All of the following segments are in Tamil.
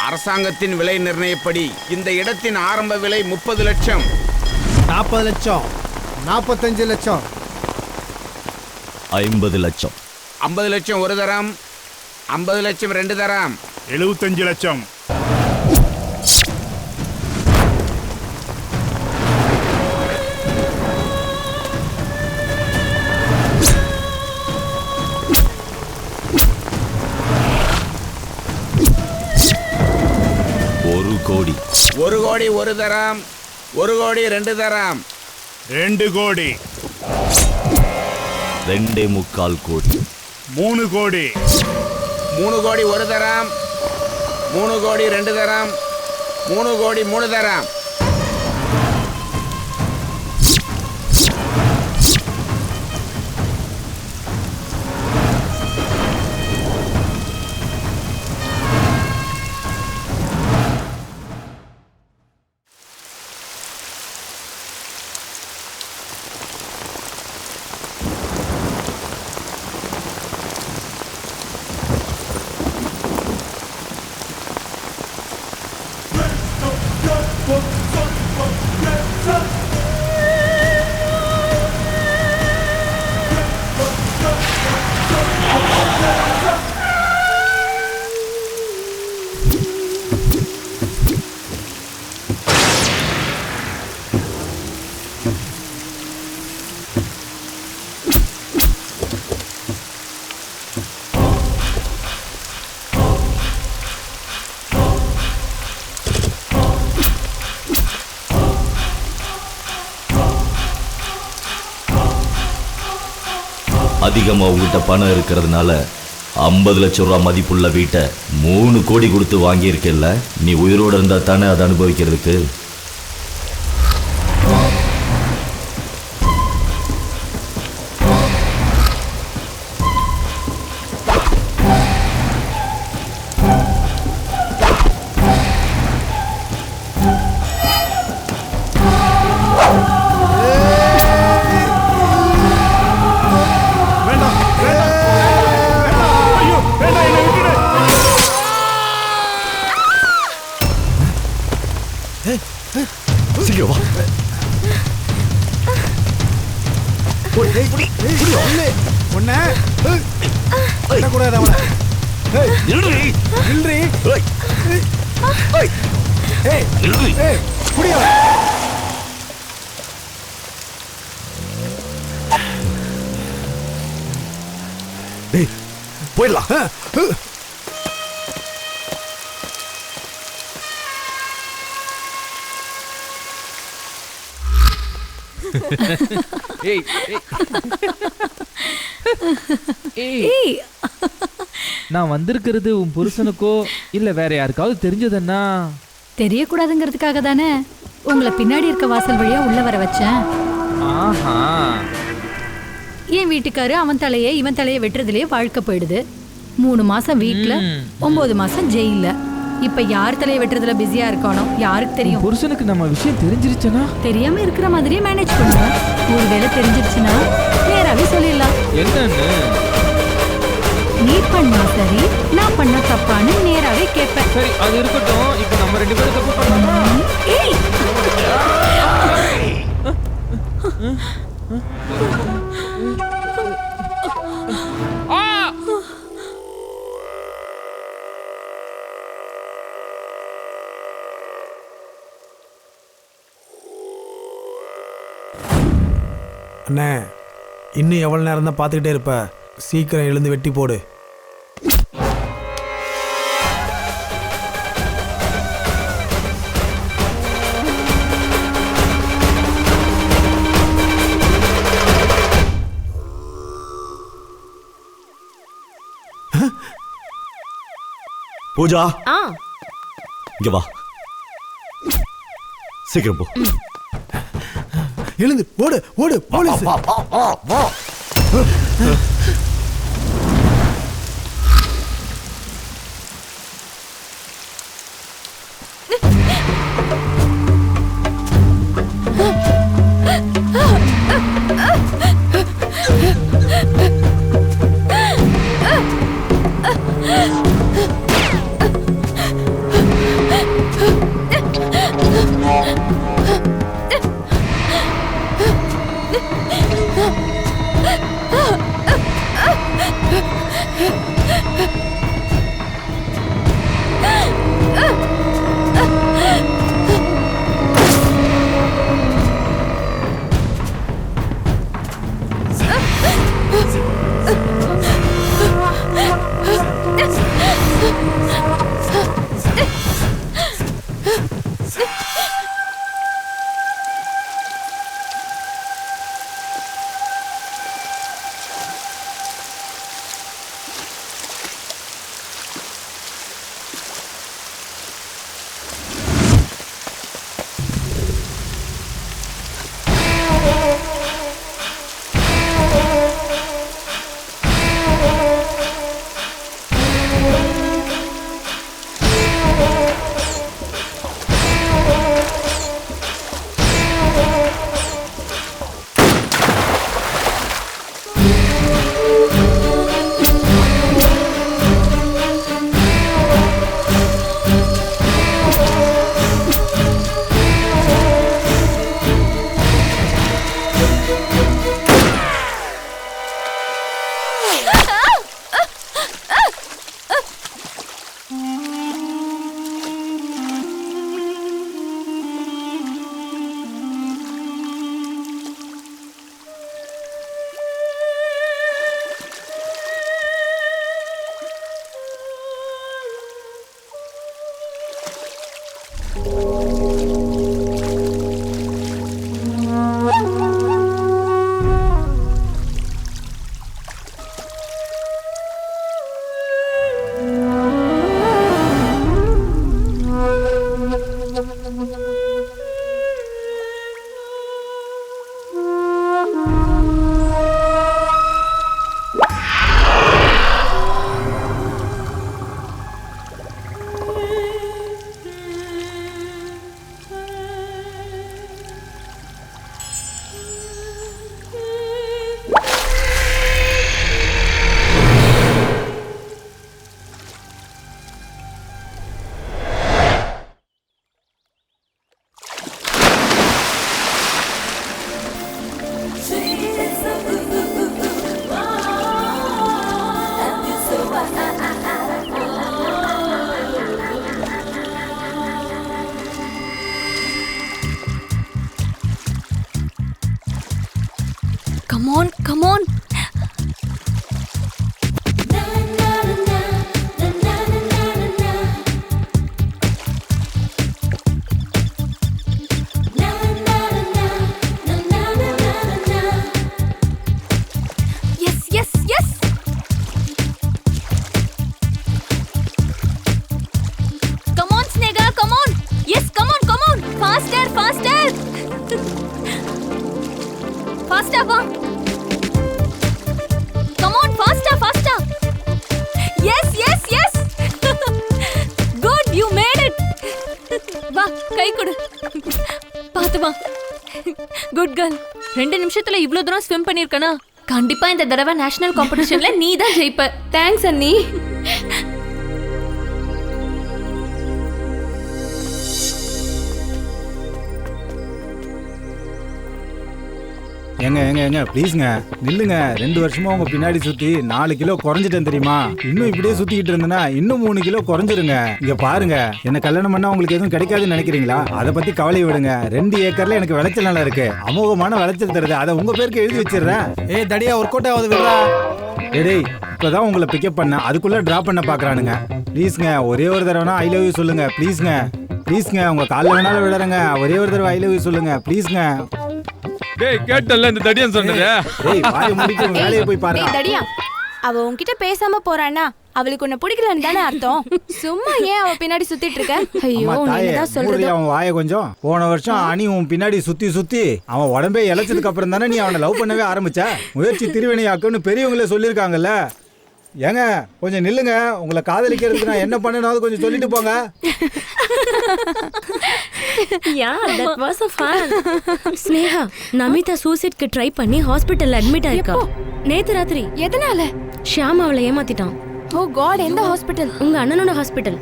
அரசாங்கத்தின் விலை நிர்ணயப்படி இந்த இடத்தின் ஆரம்ப விலை 30 லட்சம். 40 லட்சம், 45 லட்சம், 50 லட்சம், 50 லட்சம் ஒரு தரம், 50 லட்சம் 2 தரம், 75 லட்சம், 1 கோடி, 1 கோடி ஒரு தரம், 1 கோடி 2 தரம், 2 கோடி, 2.25 கோடி, 3 கோடி, 3 கோடி ஒரு தரம், 3 கோடி 2 தரம், 3 கோடி 3 தரம். அதிகமா உங்ககிட்ட பணம் இருக்கிறதுனால 50 லட்சம் ரூபாய் மதிப்புள்ள வீட்டை 3 கோடி கொடுத்து வாங்கியிருக்கல. நீ உயிரோடு இருந்தா தானே அதை அனுபவிக்கிறதுக்கு. சீக்கிரம் வா. போயிடலாம். நான் வந்திருக்கிறது உன் புருஷனுக்கோ இல்ல வேற யாருக்காவது தெரிஞ்சதுன்னா? தெரியக்கூடாதுங்கிறதுக்காக தானே உங்களை பின்னாடி இருக்க வாசல் வழியா உள்ள வர வச்சேன். ஆஹா, என் வீட்டுக்காரு அவன் தலையை இவன் தலையை வெட்டுறதுலயே வாழ்க்கை போயிடுது. 3 மாசம் வீட்டுல, 9 மாசம் ஜெயில. இப்ப யார் தலையை வெட்டுறதுல பிஸியா இருக்கானோ யாருக்கு தெரியும்? புருஷனுக்கு நம்ம விஷயம் தெரிஞ்சிருச்சுன்னா? தெரியாம இருக்கிற மாதிரியே மேனேஜ் பண்ணுவேன். ஒருவேளை தெரிஞ்சிருச்சுன்னா நேராவே சொல்லிடலாம். என்னன்னு? நீ பண்ணா சரி, நான் பண்ண தப்பான்னு நேராவே கேட்பேன். சரி, அது இருக்கட்டும். இப்ப நம்ம 2 பேரும் தப்பு பண்ணலாமா? ஏய், அண்ணே, இன்னும் எவ்வளோ நேரம் தான் பார்த்துக்கிட்டே இருப்ப? சீக்கிரம் எழுந்து வெட்டி போடு. பூஜா, இங்க வா. சீக்கிரம் போ. எழுந்து ஓடு ஓடு, police. Come on come on. Yes yes yes. Come on Sneha come on. Yes come on come on. Faster faster. ஃபாஸ்டா வா. கமான் ஃபாஸ்டா ஃபாஸ்டா. Yes yes yes. Good you made it. வா கை கொடு. பாத்து வா. Good girl. 2 நிமிஷத்துல இவ்ளோ தூரம் ஸ்விம் பண்ணிருக்கனா? கண்டிப்பா இந்த தடவை நேஷனல் காம்படிஷன்ல நீ தான் ஜெயிப்ப. தேங்க்ஸ் அண்ணி. ஏங்க ப்ளீஸ்ங்க நில்லுங்க. 2 வருஷமா உங்க பின்னாடி சுத்தி 4 கிலோ குறைஞ்சிட்டேன் தெரியுமா? இன்னும் இப்படியே சுத்திக்கிட்டு இருந்தேன்னா இன்னும் 3 கிலோ குறைஞ்சிருங்க. இங்க பாருங்க, என்ன கல்யாணம் பண்ணா உங்களுக்கு எதுவும் கிடைக்காதுன்னு நினைக்கிறீங்களா? அதை பத்தி கவலை விடுங்க. 2 ஏக்கர்ல எனக்கு விளைச்சல் நல்லா இருக்கு. அமோகமான விளைச்சல் தருது. அதை உங்க பேருக்கு எழுதி வச்சிடுறேன். ஏய் தடியா ஒரு கோட்டாவது விடுறா. டேய் இப்பதான் உங்களை பிக்கப் பண்ண, அதுக்குள்ள டிராப் பண்ண பாக்குறானுங்க. ப்ளீஸ்ங்க, ஒரே ஒரு தடவைனா ஐ லவ் யூ சொல்லுங்க. ப்ளீஸ்ங்க ப்ளீஸ்ங்க, உங்க காலில் வேணாலும் விடுறேங்க. ஒரே ஒரு தடவை ஐ லவ் யூ சொல்லுங்க ப்ளீஸ்ங்க. டேய் கேட்டல்ல இந்த தடியன் சொன்னது. டேய் வாயை மூடிட்டு உங்க வேலையை போய் பாருங்க. டேய் தடியா, அவ உன்கிட்ட பேசாம போறானா அவளுக்கு உன்னை பிடிக்கலன்னு தானே அர்த்தம். சும்மா ஏன் அவ பின்னாடி சுத்திட்டு இருக்க? ஐயோ அம்மா நீ தாயே, என்னதான் சொல்றது? மூடுறியா அவன் வாயை கொஞ்சம். போன வருஷம் அணி உன் பின்னாடி சுத்தி சுத்தி அவன் உடம்பே இழைச்சதுக்கு அப்புறம் தானே நீ அவனை லவ் பண்ணவே ஆரம்பிச்ச. முயற்சி திருவினையாக்குன்னு பெரியவங்களே சொல்லியிருக்காங்கல்ல. ஏங்க கொஞ்சம் நில்லுங்க. உங்களை காதலிக்கிறதுக்கு நான் என்ன பண்ணனாவது கொஞ்சம் சொல்லிட்டு போங்க. Yeah, that was a fun. Sneha, Namitha சூசைட்க்கு ட்ரை பண்ணி ஹாஸ்பிடல்ல அட்மிட் ஆயிருக்கா. நேத்து ராத்திரி. எதனால? ஷியாம் அவளை ஏமாத்திட்டான். ஓ காட், எந்த ஹாஸ்பிடல்? உங்க அண்ணனோட ஹாஸ்பிடல்.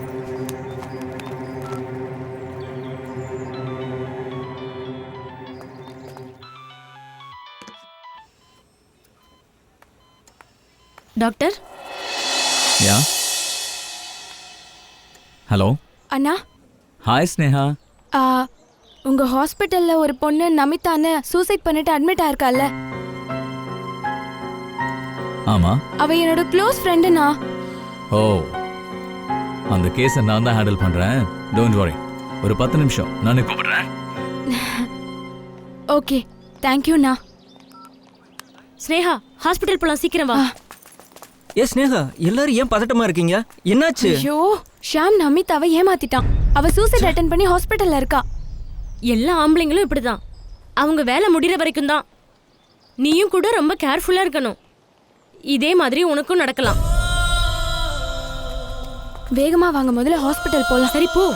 டாக்டர். யா ஹலோ. அண்ணா. ஹாய் ஸ்னேகா. உங்க ஹாஸ்பிடல்ல ஒரு பொண்ணு நமிதான்னு சூசைட் பண்ணிட்டு அட்மிட் ஆயிருக்கால. ஆமா. அவ என்னோட க்ளோஸ் ஃப்ரெண்டுனா. ஓ, அந்த கேஸை நான் தான் ஹேண்டில் பண்றேன். Don't worry. ஒரு 10 நிமிஷம் நான் கூப்பிடுறேன். ஓகே, தேங்க்யூண்ணா. ஸ்னேகா, ஹாஸ்பிடல் போலாம், சீக்கிரம் வா. ஏ ஸ்னேகா, எல்லாரும் ஏன் பதட்டமா இருக்கீங்க? என்னாச்சு? ஐயோ, ஷாம் நமிதாவை ஏமாத்திட்டான். அவ சூசைட் அட்டெண்ட் பண்ணி ஹாஸ்பிடல்ல இருக்கா. எல்லா ஆம்பளைங்களும் இப்படிதான். அவங்க வேலை முடிகிற வரைக்கும் தான். நீயும் கூட ரொம்ப கேர்ஃபுல்லா இருக்கணும். இதே மாதிரி உனக்கும் நடக்கலாம். வேகமா வாங்க, முதல்ல ஹாஸ்பிடல் போலாம். சரி போ.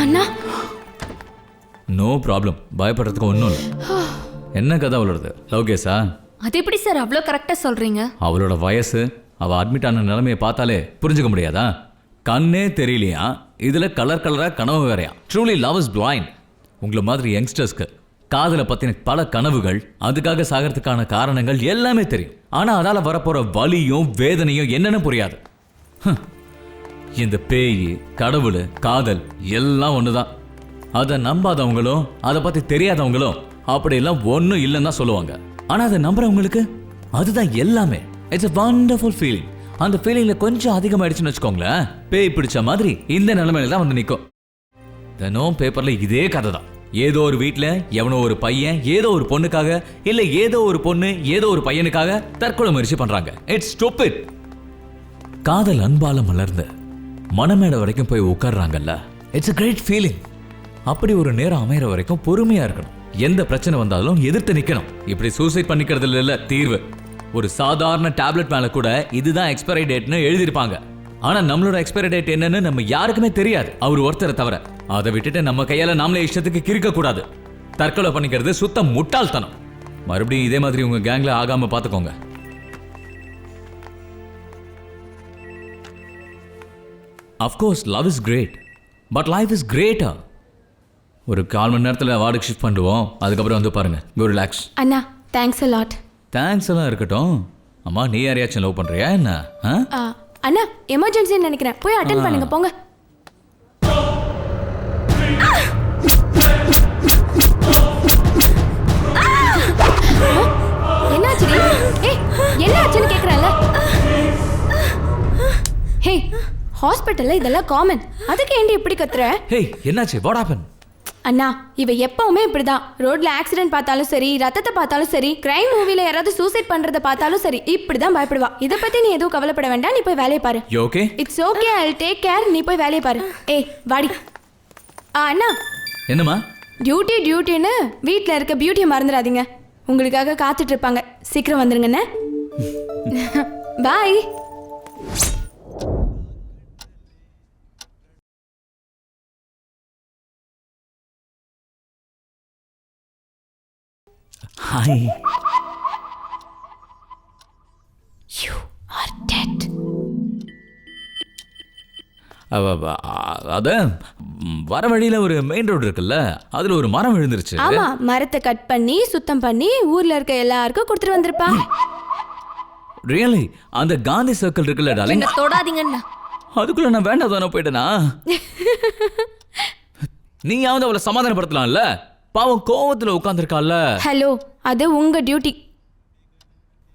அண்ணா. நோ ப்ராப்ளம், பயப்படுறதுக்கு ஒன்றும் இல்லை. என்ன கதை அவளோடது? லவ் கேஸா? அது எப்படி சார் அவ்வளோ கரெக்டாக சொல்றீங்க? அவளோட வயசு, அவள் அட்மிட் ஆன நிலைமையை பார்த்தாலே புரிஞ்சுக்க முடியாதா? கண்ணே தெரியலையா, இதில் கலர் கலராக கனவு வேறையா. Truly love is blind. உங்களை மாதிரி யங்ஸ்டர்ஸ்க்கு காதலை பற்றின பல கனவுகள், அதுக்காக சாகிறதுக்கான காரணங்கள் எல்லாமே தெரியும். ஆனால் அதால் வரப்போகிற வலியும் வேதனையும் என்னென்னு புரியாது. இந்த பேய், கடவுள், காதல் எல்லாம் ஒன்று தான். அதை நம்பாதவங்களும் அதை பற்றி தெரியாதவங்களும் அப்படியெல்லாம் ஒன்றும் இல்லைன்னு தான் சொல்லுவாங்க. ஆனால் அதை நம்புறவங்களுக்கு அதுதான் எல்லாமே. It's a wonderful feeling. அந்த ஃபீலிங்கில் கொஞ்சம் அதிகமாகிடுச்சுன்னு வச்சுக்கோங்களேன், பேய் பிடிச்ச மாதிரி இந்த நிலைமையில தான் வந்து நிற்கும். தினம் பேப்பரில் இதே கதை தான். ஏதோ ஒரு வீட்டில் எவனோ ஒரு பையன் ஏதோ ஒரு பொண்ணுக்காக, இல்லை ஏதோ ஒரு பொண்ணு ஏதோ ஒரு பையனுக்காக தற்கொலை முயற்சி பண்ணுறாங்க. It's stupid. காதல் அன்பால மலர்ந்து மனமேடை வரைக்கும் போய் உட்கார்றாங்கல்ல, இட்ஸ் a great feeling. அப்படி ஒரு நேரம் அமைகிற வரைக்கும் பொறுமையா இருக்கணும். எந்த பிரச்சனை வந்தாலும் எதிர்த்து நிற்கணும். இப்படி சூசைட் பண்ணிக்கிறது இல்ல தீர்வு. ஒரு சாதாரண டேப்லெட் மேல கூட இதுதான் எக்ஸ்பைரி டேட்னு எழுதியிருப்பாங்க. ஆனா நம்மளோட எக்ஸ்பைரி டேட் என்னன்னு நம்ம யாருக்குமே தெரியாது, அவர் ஒருத்தரை தவிர. அதை விட்டுட்டு நம்ம கையால நாமளே இஷ்டத்துக்கு கிறுக்க கூடாது. தற்கொலை பண்ணிக்கிறது சுத்த முட்டாள்தனம். மறுபடியும் இதே மாதிரி உங்க கேங்ல ஆகாம பாத்துக்கோங்க. Of course, love is great, but life is greater. ஒரு 4 மணி நேரத்தில் வார்டுக்கு ஷிஃப்ட் பண்ணுவோம். அதுக்கப்புறம் வந்து பாருங்க. Go relax. அண்ணா, தேங்க்ஸ் a lot. தேங்க்ஸ் எல்லாம் இருக்கட்டும். அம்மா நீ யாரையாச்சும் லவ் பண்றியா என்ன? அண்ணா எமர்ஜென்சின்னு நினைக்கிறேன், போய் அட்டென்ட் பண்ணுங்க போங்க. என்னாச்சு? ஏய் என்னாச்சுன்னு கேக்குறல. ஹே ஹாஸ்பிடல்ல இதெல்லாம் காமன், அதுக்கு ஏண்டி இப்படி கத்துற? ஹே என்னாச்சு? What happen? அண்ணா இவ எப்பவுமே இப்படிதான். ரோட்ல ஆக்சிடென்ட் பார்த்தாலும் சரி, ரத்தத்தை பார்த்தாலும் சரி, கிரைம் மூவில யாராவது சூசைட் பண்றத பார்த்தாலும் சரி, இப்படிதான் பயப்படுவா. இத பத்தி நீ எதுவும் கவலைப்பட வேண்டாம், நீ போய் வேலையை பாரு. Okay it's okay, I will take care. நீ போய் வேலையை பாரு. ஏய் வாடி. அண்ணா என்னம்மா? டியூட்டின்னு வீட்டில் இருக்க பியூட்டியை மறந்துடாதீங்க. உங்களுக்காக காத்துட்டு இருப்பாங்க. சீக்கிரம் வந்துருங்கண்ணே. பாய். ஹாய். You are dead. அத வர வழியில ஒரு மெயின் ரோடு இருக்குல்ல, அதுல ஒரு மரம் விழுந்துருச்சு. ஆமா, மரத்தை கட் பண்ணி சுத்தம் பண்ணி ஊர்ல இருக்க எல்லாருக்கும் கொடுத்துட்டு வந்திருப்பா. ரியலி? அந்த காந்தி சர்க்கிள் இருக்குல்ல டார்லிங், என்ன தொடாதீங்கண்ணா. அதுக்குள்ள நான் வேண்டாதானே போயிட்டேனா? நீயாவது அவளை சமாதானப்படுத்தலாம்ல, பாவம் கோவத்துல உட்கார்ந்துருக்கால. ஹலோ, அது உங்க டியூட்டி.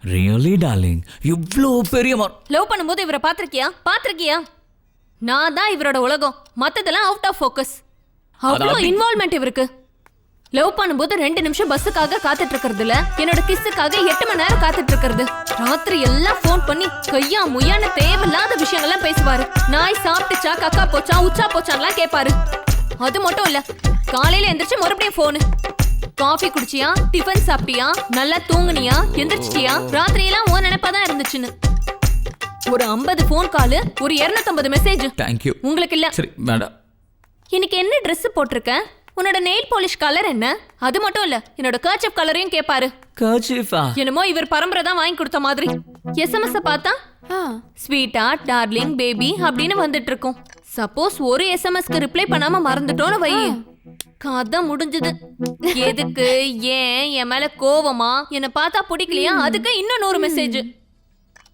ரியலி டார்லிங், இவ்ளோ பெரிய லவ் பண்ணும்போது இவரை பாத்திருக்கியா? நான் தான் இவரோட உலகம், மத்ததெல்லாம் அவுட் ஆஃப் ஃபோக்கஸ். அவ்வளோ இன்வால்வ்மெண்ட் இவருக்கு. லவ் பண்ணும்போது 2 நிமிஷம் பஸ்ஸுக்காக காத்துட்டு இருக்கிறதுல, என்னோட கிஸ்ஸுக்காக 8 மணி நேரம் காத்துட்டு இருக்கிறது. ராத்திரி எல்லாம் போன் பண்ணி கையா முய்யான தேவையில்லாத விஷயங்கள்லாம் பேசுவாரு. நாய் சாப்பிட்டுச்சா, கக்கா போச்சா, உச்சா போச்சான்லாம் கேட்பாரு. அது மட்டும் இல்ல, காலையில எந்திரிச்சு மறுபடியும் போனு. காஃபி குடிச்சியா, டிஃபன் சாப்பிட்டியா, நல்லா தூங்குனியா, எந்திரிச்சிட்டியா, ராத்திரி எல்லாம் ஓ நினைப்பாதான் இருந்துச்சுன்னு. ஒரு 50 போன் கால், ஒரு 250 மெசேஜ். தேங்க்யூ. உங்களுக்கு இல்ல. சரி வேண்டாம். இன்னைக்கு என்ன ட்ரெஸ் போட்டிருக்க, உன்னோட நெயில் பாலிஷ் கலர் என்ன, அது மட்டும் இல்ல என்னோட கர்ச்சீஃப் கலரையும் கேட்பாரு. கர்ச்சீஃபா? என்னமோ இவர் பரம்பரை தான் வாங்கி கொடுத்த மாதிரி. எஸ்எம்எஸ் பார்த்தா ஸ்வீட்டா, டார்லிங், பேபி அப்படின்னு வந்துட்டு இருக்கும். சப்போஸ் ஒரு எஸ்எம்எஸ்க்கு ரிப்ளை பண்ணாம மறந்துட்டோன்னு வை, கதை முடிஞ்சது. எதுக்கு, ஏன், என் மேல கோவமா, என்னை பார்த்தா பிடிக்கலையா, அதுக்கு இன்னும் 100 மெசேஜ்.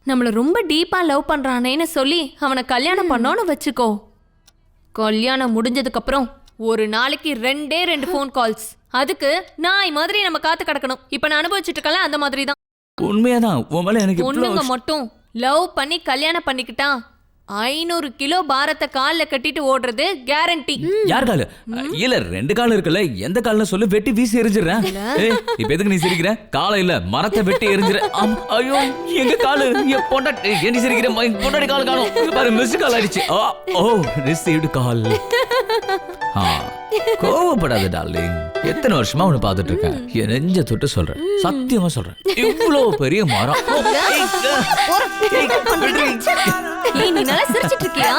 நம்மள ரொம்ப டீப்பா லவ் பண்றானேன்னு சொல்லி அவனை கல்யாணம் பண்ணோன்னு வச்சுக்கோ. கல்யாணம் முடிஞ்சதுக்கு அப்புறம் ஒரு நாளைக்கு 2 ஃபோன் கால்ஸ். அதுக்கு நாய் மாதிரி நம்ம காத்து கிடக்கணும். இப்ப நான் அனுபவிச்சுட்டு இருக்கல, அந்த மாதிரி தான். உண்மையாதான் உன் மேல எனக்கு பொண்ணுங்க மட்டும் லவ் பண்ணி கல்யாணம் பண்ணிக்கிட்டா 500 கிலோ பாரத்தை கால்ல கட்டிட்டு ஓடுறது கேரண்டி. யார் காலு? இல்ல 2 கால் இருக்குல்ல, எந்த கால்னு சொல்லு, வெட்டி வீசி எரிஞ்சிடுறேன். இப்ப எதுக்கு நீ சிரிக்கிற? காலை இல்ல, மரத்தை வெட்டி எரிஞ்சிரு. ஐயோ எங்க காலு, என் பொண்டாட்டி ஏன் சிரிக்கிற? பொண்டாட்டி கால் காணும் பாரு, மிஸ் கால் அடிச்சு. ஓ ரிசீவ்டு கால். கோவப்படாத டார்லிங், எத்தனை வருஷமா உன்னை பார்த்துட்டு இருக்கேன். என் நெஞ்ச தொட்டு சொல்றேன், சத்தியமா சொல்றேன், இவ்வளவு பெரிய மரம். நீ நல்லா சிரிச்சிட்டு இருக்கியா?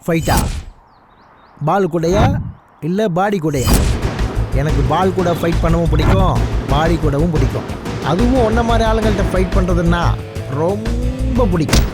ஃபைட்டா? பால் கூடையா இல்லை பாடி கூடையா? எனக்கு பால் கூட ஃபைட் பண்ணவும் பிடிக்கும், பாடி கூடவும் பிடிக்கும். அதுவும் ஒன்றை மாதிரி ஆளுங்கள்ட்ட ஃபைட் பண்ணுறதுன்னா ரொம்ப பிடிக்கும்.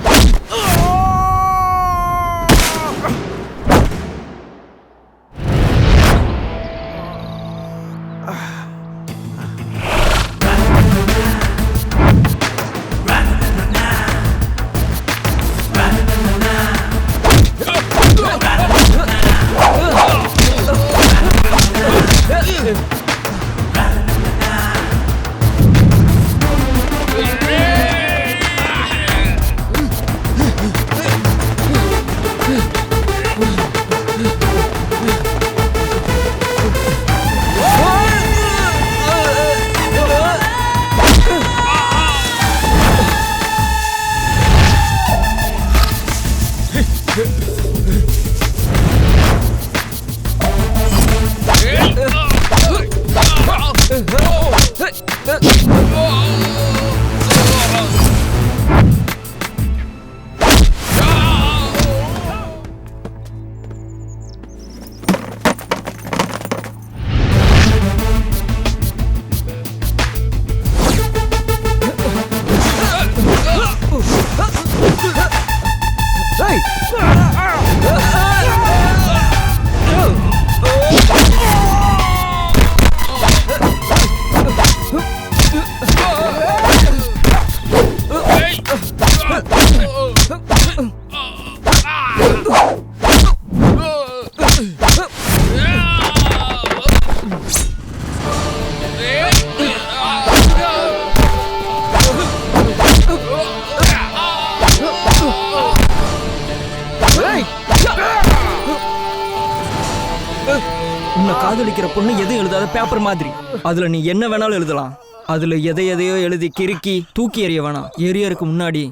உன்னை காதலிக்கிற பொண்ணு எதுவும் எழுதாத பேப்பர் மாதிரி. அதுல நீ என்ன வேணாலும் எழுதலாம். அதுல எதையோ எழுதி கிறுக்கி தூக்கி எறிய வேணாம். எரியறதுக்கு முன்னாடி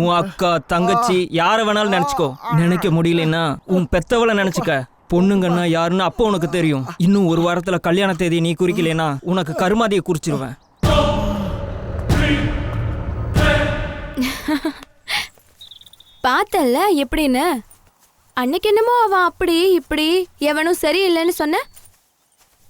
உன் அக்கா தங்கச்சி யாரை வேணாலும் நினைச்சுக்கோ. நினைக்க முடியலன்னா உன் பெத்தவளை நினைச்சுக்க. பொண்ணுங்கன்னா யாருன்னு அப்போ உனக்கு தெரியும். இன்னும் ஒரு வாரத்துல கல்யாண தேதியை நீ குறிக்கலைன்னா உனக்கு கருமாதியை குறிச்சிருவேன். பார்த்தல்ல எப்படின்னு. அன்னைக்கு என்னமோ அவன் அப்படி இப்படி எவனும் சரியில்லைன்னு சொன்ன.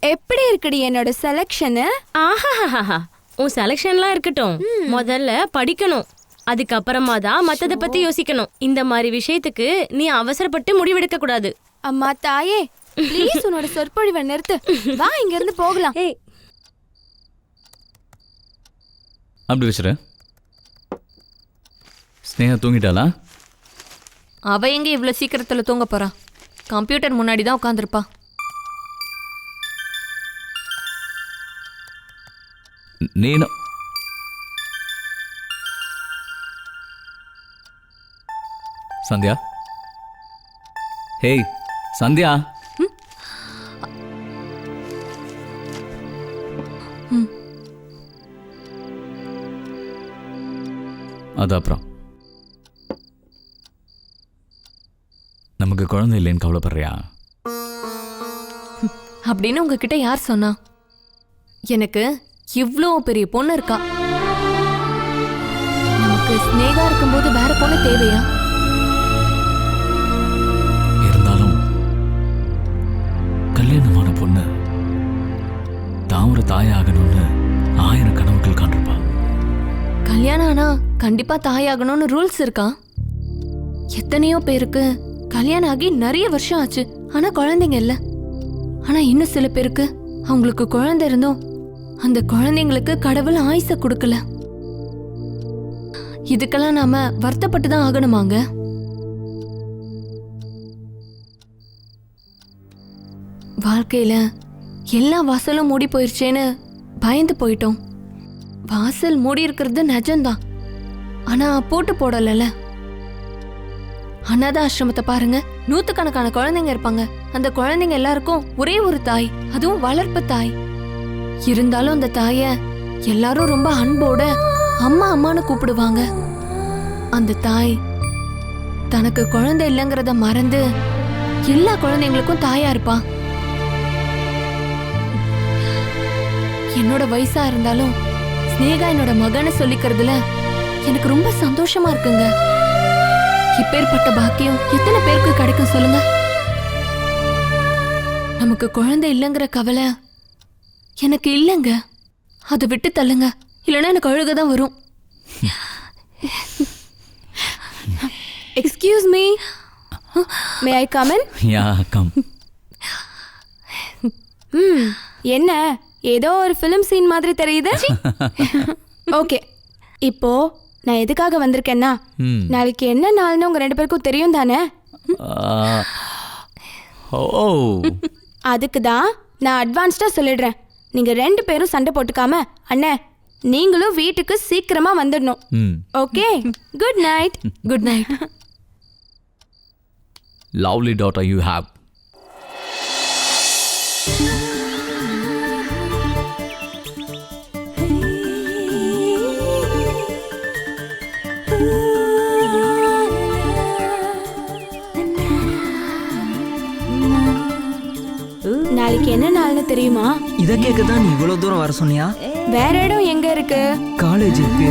எப்படி இருக்குடி என்னோட செலக்ஷனு? ஆஹா, உன் செலக்ஷன்லாம் இருக்கட்டும், முதல்ல படிக்கணும். அதுக்கப்புறமா தான் மத்தத பத்தி யோசிக்கணும். இந்த மாதிரி விஷயத்துக்கு நீ அவசரப்பட்டு முடிவெடுக்க கூடாது. அம்மா தாயே, ப்ளீஸ் உன்னோட சொற்பொழிவை நிறுத்து. வா இங்க இருந்து போகலாம். அப்படி வச்சுரு. ஸ்னேகா தூங்கிட்டாளா? அவ எங்க இவ்வளவு சீக்கிரத்துல தூங்க போறா? கம்ப்யூட்டர் முன்னாடி தான் உட்காந்துருப்பா. நீனும் சந்தியா. ஹேய் சந்தியா. அது அப்புறம் நமக்கு குழந்தை இல்லைன்னு கவலைப்படுறியா? அப்படின்னு உங்ககிட்ட யார் சொன்னா? எனக்கு இவ்ளோ பெரிய பொண்ணு இருக்கா. நமக்கு ஸ்னேகா இருக்கும்போது வேற பொண்ணு தேவையா? இருந்தாலும் கல்யாணமான பொண்ணு தான் ஒரு தாயாகணும்னு 1000 கனவுகள் காண்பிப்பா. கல்யாணம் ஆனா கண்டிப்பா தாயாகணும்னு ரூல்ஸ் இருக்கா? எத்தனையோ பேருக்கு கல்யாணம் ஆகி நிறைய வருஷம் ஆச்சு, ஆனா குழந்தைங்க இல்ல. ஆனா இன்னும் சில பேருக்கு அவங்களுக்கு குழந்தை இருந்தோம், அந்த குழந்தைங்களுக்கு கடவுள் ஆயுச கொடுக்கல. இதுக்கெல்லாம் நாம வருத்தப்பட்டு தான் ஆகணுமாங்க? வாழ்க்கையில எல்லா வாசலும் மூடி போயிருச்சேன்னு பயந்து போயிட்டோம். வாசல் மூடி இருக்கிறது நிஜம்தான், ஆனா பூட்டு போடல. அனாத ஆசிரமத்தை பாருங்க, நூத்துக்கணக்கான குழந்தைங்க இருப்பாங்க. அந்த குழந்தைங்க எல்லாருக்கும் ஒரே ஒரு தாய், அதுவும் வளர்ப்பு தாய். இருந்தாலும் அந்த தாய எல்லாரும் ரொம்ப அன்போட அம்மா அம்மான்னு கூப்பிடுவாங்க. அந்த தாய் தனக்கு குழந்தை இல்லைங்கிறத மறந்து எல்லா குழந்தைங்களுக்கும் தாயா இருப்பா. என்னோட வயசா இருந்தாலும் ஸ்னேகா என்னோட மகனை சொல்லிக்கிறதுல எனக்கு ரொம்ப சந்தோஷமா இருக்குங்க. இப்பேற்பட்ட பாக்கியம் எத்தனை பேருக்கு கிடைக்கும் சொல்லுங்க? நமக்கு குழந்தை இல்லைங்கிற கவலை எனக்கு இல்லைங்க. அதை விட்டு தள்ளுங்க, இல்லைன்னா எனக்கு அழுகதான் வரும். Excuse me, May I come in? Yeah come. என்ன ஏதோ ஒரு ஃபிலிம் சீன் மாதிரி தெரியுது. ஓகே, இப்போ நான் எதுக்காக வந்திருக்கேன்னா, நாளைக்கு என்ன நாள்னு உங்க 2 பேருக்கும் தெரியும் தானே? அதுக்கு தான் நான் அட்வான்ஸ்டா சொல்லிடுறேன். நீங்க 2 பேரும் சண்டை போட்டுக்காம அண்ணே நீங்களும் வீட்டுக்கு சீக்கிரமா வந்துடணும். Okay, good night. Good night. Lovely daughter you have. நாளைக்கு என்ன நாள்னு தெரியுமா? இத கேட்க தான் நீ இவ்வளவு தூரம் வர சொன்னியா? வேற இடம் எங்க இருக்கு? காலேஜ் இருக்கு,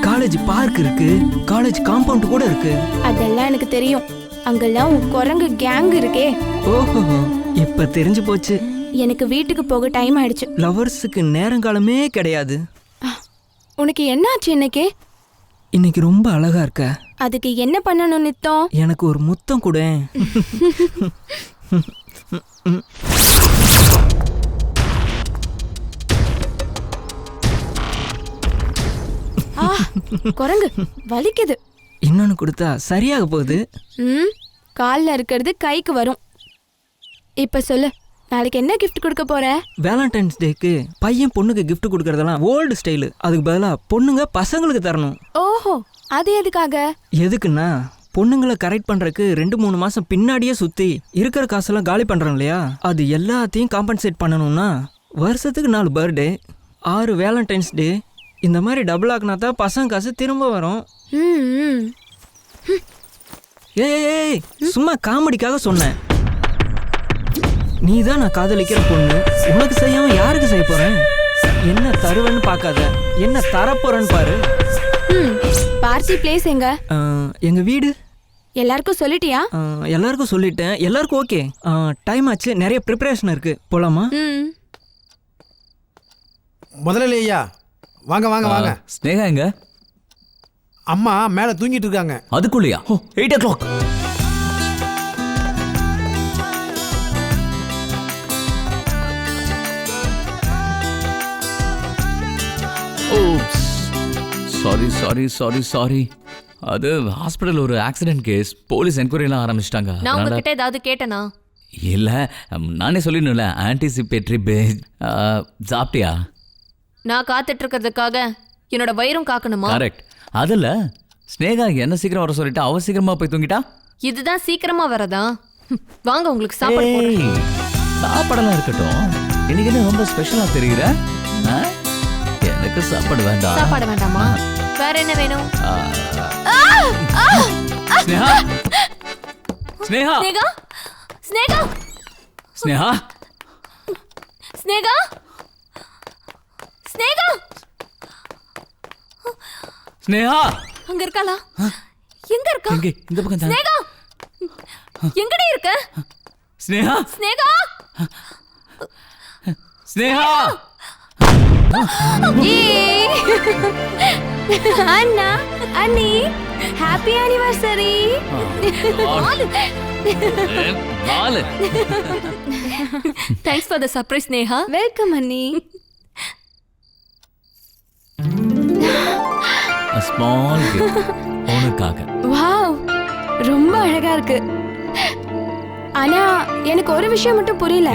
காலேஜ் பார்க் இருக்கு, காலேஜ் காம்பவுண்ட் கூட இருக்கு. அதெல்லாம் எனக்கு தெரியும். அங்கெல்லாம் உன் குரங்கு கேங் இருக்கே. ஓஹோ, இப்ப தெரிஞ்சு போச்சு. எனக்கு வீட்டுக்கு போக டைம் ஆயிடுச்சு. லவர்ஸுக்கு நேரங்காலமே கிடையாது. உனக்கு என்னாச்சு இன்னைக்கு? இன்னைக்கு ரொம்ப அழகா இருக்க. அதுக்கு என்ன பண்ணணும் நித்தம்? எனக்கு ஒரு முத்தம் கொடு. குரங்கு வலிக்குது. இன்னொன்னு கொடுத்தா சரியாக போகுது. கால்ல இருக்கிறது கைக்கு வரும். இப்ப சொல்லு, நாளைக்கு என்ன கிஃப்ட் கொடுக்க போற? வேலண்டைன்ஸ் டேக்கு பையன் பொண்ணுக்கு கிஃப்ட் கொடுக்கறதெல்லாம் ஓல்டு ஸ்டைலு. அதுக்கு பதிலா பொண்ணுங்க பசங்களுக்கு தரணும். ஓஹோ, அது எதுக்காக? எதுக்குன்னா பொண்ணுங்களை கரெக்ட் பண்றதுக்கு 2-3 மாசம் பின்னாடியே சுத்தி இருக்கிற காசெல்லாம் காலி பண்றோம் இல்லையா, அது எல்லாத்தையும் காம்பன்சேட் பண்ணணும்னா வருஷத்துக்கு 4 பர்த்டே, 6 வேலண்டைன்ஸ் டே, இந்த மாதிரி டபுள் ஆக்குனா தான் பசங்க காசு திரும்ப வரும். ஏய் சும்மா காமெடிக்காக சொன்னேன். நீ தான் நான் காதலிக்கிற பொண்ணு, உனக்கு செய்யாம யாருக்கு செய்ய போறேன்? என்ன தருவேன்னு பார்க்காத, என்ன தரப்போறேன்னு பாரு. பார்ட்டி பிளேஸ் எங்க? எங்க வீடு. எல்லாருக்கும் சொல்லிட்டியா? எல்லாருக்கும் சொல்லிட்டேன், எல்லாருக்கும் ஓகே. டைம் ஆச்சு, நிறைய ப்ரிப்பரேஷன் இருக்கு, போலாமா? முதல்ல ஐயா வாங்க வாங்க வாங்க. ஸ்னேகா எங்க? அம்மா மேலே தூங்கிட்டு இருக்காங்க. அதுக்குள்ளயா? 8 o'clock. சாரி. அது ஹாஸ்பிடல் ஒரு ஆக்சிடென்ட் கேஸ், போலீஸ் என்கொயரிலாம் ஆரம்பிச்சிட்டாங்க. நான் உங்ககிட்ட ஏதாவது கேட்டனா? இல்ல, நானே சொல்லிடணும்ல, ஆன்டிசிபேட்டரி பேஸ். சாப்பிட்டியா? நான் காத்துட்டு இருக்கிறதுக்காக என்னோட வயிறும் காக்கணுமா? கரெக்ட். அதுல ஸ்னேகா என்ன சீக்கிரம் வர சொல்லிட்டு அவ சீக்கிரமா போய் தூங்கிட்டா. இதுதான் சீக்கிரமா வரதா? வாங்க உங்களுக்கு சாப்பாடு போடுறேன். சாப்பாடெல்லாம் இருக்கட்டும், இன்னைக்கு என்ன ரொம்ப ஸ்பெஷலா தெரியுற? எனக்கு சாப்பாடு வேண்டாம். சாப்பாடு வேண்டாமா? வேற என்ன வேணும்? ஸ்னேகா ஸ்னேகா ஸ்னேகா ஸ்னேகா ஸ்னேகா ஸ்னேகா ஸ்னேகா ஸ்னேகா அங்க இருக்காளா? எங்க இருக்கா? இங்க இந்த பக்கம் தான். ஸ்னேகா எங்கடி இருக்க? ஸ்னேகா ஸ்னேகா ஸ்னேகா அண்ணா அண்ணி happy anniversary. Thanks for the surprise Sneha. Welcome அண்ணி. a small gift உனக்காக. வாவ், ரொம்ப அழகா இருக்கு. ஆனா எனக்கு ஒரு விஷயம் மட்டும் புரியல.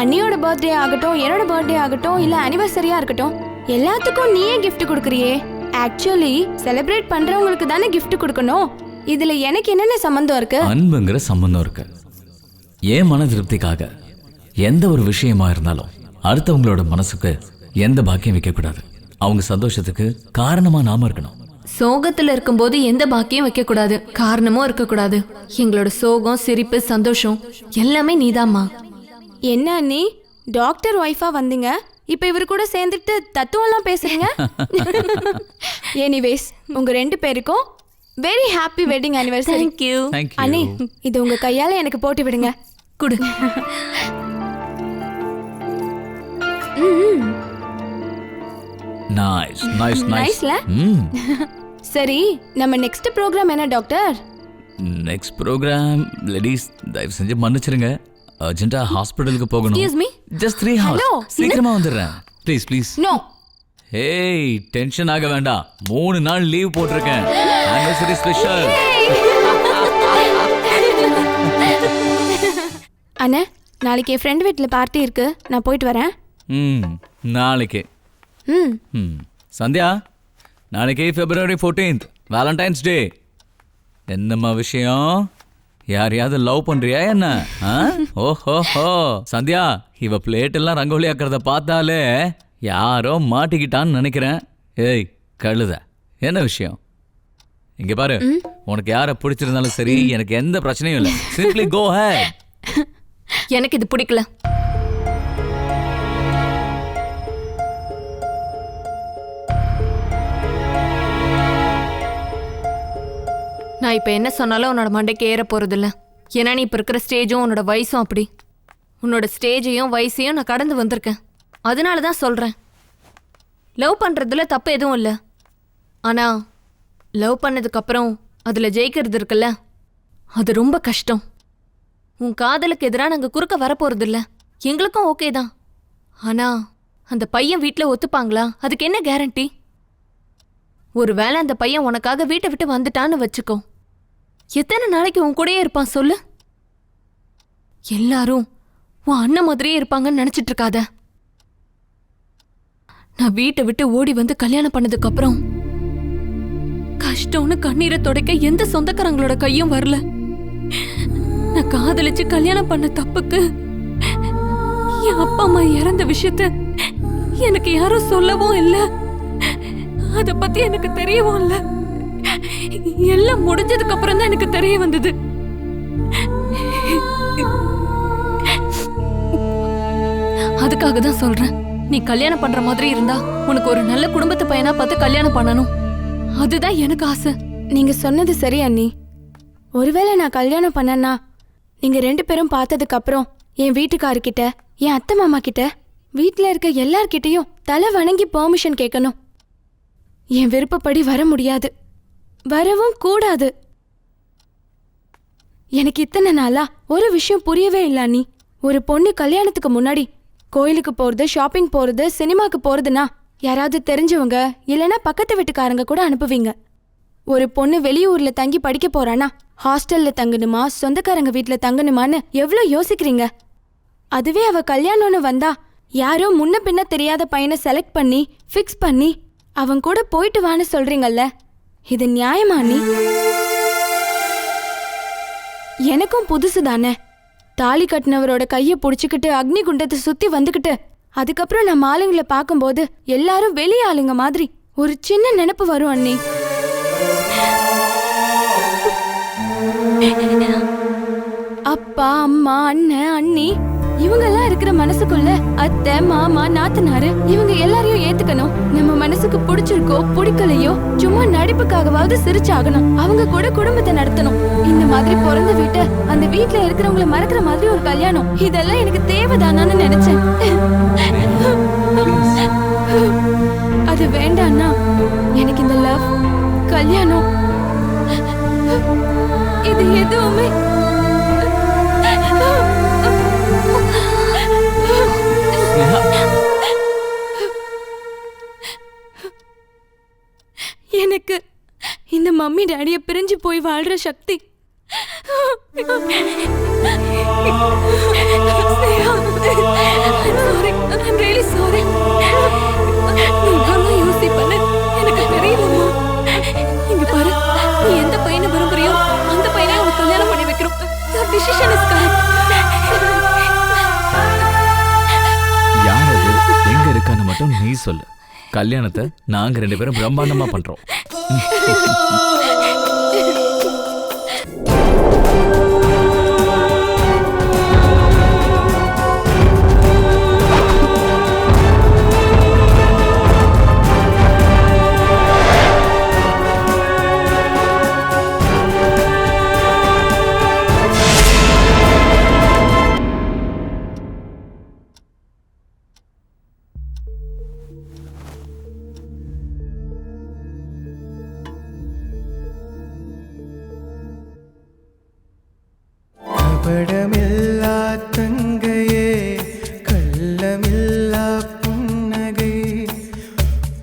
அண்ணியோட பர்த்டே ஆகட்டும், என்னோட பர்த்டே ஆகட்டும், இல்ல அனிவர்சரியா இருக்கட்டும், எல்லாத்துக்கும் நீயே gift கொடுக்கறியே. ஆக்சுவலி செலிப்ரேட் பண்றவங்களுக்கு தானே gift கொடுக்கணும். இதுல எனக்கு என்னென்ன சம்பந்தம் இருக்கு? அன்புங்கிற சம்பந்தம் இருக்கு. ஏன் மன திருப்திக்காக எந்த ஒரு விஷயமா இருந்தாலும் அடுத்தவங்களோட மனசுக்கு எந்த பாக்கியம் வைக்க கூடாது. அவங்க சந்தோஷத்துக்கு காரணமா நாம இருக்கணும். சோகத்துல இருக்கும்போது எந்த பாக்கியம் வைக்க கூடாது, காரணமும் இருக்க கூடாது. எங்களோட சோகம், சிரிப்பு, சந்தோஷம் எல்லாமே நீதாம்மா. என்ன அண்ணி டாக்டர் ஒய்ஃபா வந்தீங்க, இப்ப இவரு கூட சேர்ந்துட்டு தத்துவம்லாம் பேசுறீங்க. எனிவேஸ் உங்க 2 பேருக்கும் very happy wedding anniversary. Thank you. அண்ணி இது உங்க கையால எனக்கு போட்டு விடுங்க. குடு. Nice nice nice. நைஸ்ல. சரி, நம்ம நெக்ஸ்ட் ப்ரோக்ராம் என்ன டாக்டர்? நெக்ஸ்ட் ப்ரோக்ராம் லேடிஸ் தயவு செஞ்சு மன்னிச்சிருங்க, அர்ஜென்ட்டா ஹாஸ்பிடலுக்கு போகணும். Excuse me? Just 3 hours. Hello? சீக்கிரமா வந்துடுறேன். Please please. நோ. ஏய் டென்ஷன் ஆக வேண்டாம், 3 நாள் லீவ் போட்டிருக்கேன். Anniversary special. அண்ணா நாளைக்கு என் ஃப்ரெண்ட் வீட்டில் பார்ட்டி இருக்கு, நான் போயிட்டு வரேன். நாளைக்கு. சந்தியா, நாளைக்கு February 14th வேலண்டைன்ஸ் டே. என்னம்மா விஷயம்? யாரையாவது லவ் பண்றியா என்ன? ஓஹோஹோ சந்தியா, இவ பிளேட் எல்லாம் ரங்கோலி ஆக்கிறத பார்த்தாலே யாரோ மாட்டிக்கிட்டான்னு நினைக்கிறேன். ஏய் கழுத, என்ன விஷயம்? இங்க பாரு, உனக்கு யாரை பிடிச்சிருந்தாலும் சரி, எனக்கு எந்த பிரச்சனையும் இல்லை. சிம்பிளி கோ ஹெட். எனக்கு இது பிடிக்கல. நான் இப்ப என்ன சொன்னாலும் உன்னோட மண்டைக்கு ஏற போறதில்ல. ஏன்னா நீ இப்ப இருக்கிற ஸ்டேஜும் உன்னோட வயசும் அப்படி. உன்னோட ஸ்டேஜையும் வயசையும் நான் கடந்து வந்திருக்கேன். அதனால தான் சொல்றேன், லவ் பண்றதுல தப்பு எதுவும் இல்லை. ஆனா லவ் பண்ணதுக்கு அப்புறம் அதுல ஜெயிக்கிறது இருக்குல்ல, அது ரொம்ப கஷ்டம். உன் காதலுக்கு எதிராக நாங்கள் குறுக்க வரப்போறதில்ல, எங்களுக்கும் ஓகே தான். ஆனா அந்த பையன் வீட்டில் ஒத்துப்பாங்களா? அதுக்கு என்ன கேரண்டி? ஒருவேளை அந்த பையன் உனக்காக வீட்டை விட்டு வந்துட்டான்னு வச்சுக்கோ, எத்தனை நாளைக்கு உன் கூடயே இருப்பான் சொல்லு? எல்லாரும் உன் அண்ணன் மாதிரியே இருப்பாங்கன்னு நினைச்சிட்டு இருக்காத. நான் வீட்டை விட்டு ஓடி வந்து கல்யாணம் பண்ணதுக்கு அப்புறம் கஷ்டம்னு கண்ணீரை துடைக்க எந்த சொந்தக்காரங்களோட கையும் வரல. நான் காதலிச்சு கல்யாணம் பண்ண தப்புக்கு என் அப்பா அம்மா இறந்த விஷயத்த எனக்கு யாரும் சொல்லவும் இல்ல, அத பத்தி எனக்கு தெரியவும் இல்ல. எல்லாம் முடிஞ்சதுக்கு அப்புறம் தான் எனக்கு தெரிய வந்தது. அதுக்காக தான் சொல்றேன், நீ கல்யாணம் பண்ற மாதிரி இருந்தா உனக்கு ஒரு நல்ல குடும்பத்து பையனா பார்த்து கல்யாணம் பண்ணணும். அதுதான் எனக்கு ஆசை. நீங்க சொன்னது சரி அண்ணி. ஒருவேளை நான் கல்யாணம் பண்ணனா நீங்க 2 பேரும் பார்த்ததுக்கு அப்புறம் என் வீட்டுக்காரர்கிட்ட, என் அத்தை மாமா கிட்ட, வீட்டில் இருக்க எல்லார்கிட்டையும் தலை வணங்கி பெர்மிஷன் கேட்கணும். என் விருப்பப்படி வர முடியாது, வரவும் கூடாது. எனக்கு இத்தனை நாளா ஒரு விஷயம் புரியவே இல்லை அண்ணி. ஒரு பொண்ணு கல்யாணத்துக்கு முன்னாடி கோயிலுக்கு போறது, ஷாப்பிங் போறது, சினிமாக்கு போறதுன்னா யாராவது தெரிஞ்சவங்க இல்லைன்னா பக்கத்து வீட்டுக்காரங்க கூட அனுப்புவீங்க. ஒரு பொண்ணு வெளியூர்ல தங்கி படிக்க போறானா ஹாஸ்டல்ல தங்கணுமா, சொந்தக்காரங்க வீட்டுல தங்கணுமான்னு எவ்வளோ யோசிக்கிறீங்க. அதுவே அவ கல்யாணம்னு வந்தா யாரோ முன்ன பின்ன தெரியாத பையனை செலக்ட் பண்ணி ஃபிக்ஸ் பண்ணி அவன் கூட போயிட்டு வான்னு சொல்றீங்கல்ல, இது நியாயமா அண்ணி? எனக்கும் புதுசு தானே. தாலி கட்டினவரோட கையை பிடிச்சிக்கிட்டு அக்னி குண்டத்தை சுத்தி வந்துக்கிட்டு அதுக்கப்புறம் நம்ம ஆளுங்களை பார்க்கும்போது எல்லாரும் வெளியே ஆளுங்க மாதிரி ஒரு சின்ன நினைப்பு வரும் அண்ணி. அப்பா, அம்மா, அண்ணன், அண்ணி இவங்கெல்லாம் இருக்கிற மனசுக்குள்ள அத்தை, மாமா, நாத்தனாரு இவங்க எல்லாரையும் ஏத்துக்கணும். நம்ம மனசுக்கு பிடிச்சிருக்கோ பிடிக்கலையோ சும்மா நடிப்புக்காகவாவது சிரிச்சாகணும். அவங்க கூட குடும்பத்தை நடத்தணும். இந்த மாதிரி பிறந்த வீட்டை அந்த வீட்டுல இருக்கிறவங்களை மறக்கிற மாதிரி ஒரு கல்யாணம், இதெல்லாம் எனக்கு தேவைதானான்னு நினைச்சேன். அது வேண்டாம்னா எனக்கு இந்த லவ், கல்யாணம் இது எதுவுமே எனக்கு இந்த மம்மி டாடியை பிரிஞ்சு போய் வாழ்ற சக்தி யோசிப்பேன்னு எனக்கு தெரியலம்மா. இங்க பாரு, நீ எந்த பையனை விரும்புறியோ அந்த பையனை உனக்கு கல்யாணம் பண்ணி வைக்கிறோம். Your decision is correct. யார் அது, எங்க இருக்கான்னு மட்டும் நீ சொல்லு. கல்யாணத்தை நாங்க 2 பேரும் பிரம்மாண்டமா பண்றோம். கபடமில்லா தங்கையே, கள்ளமில்லா புன்னகை,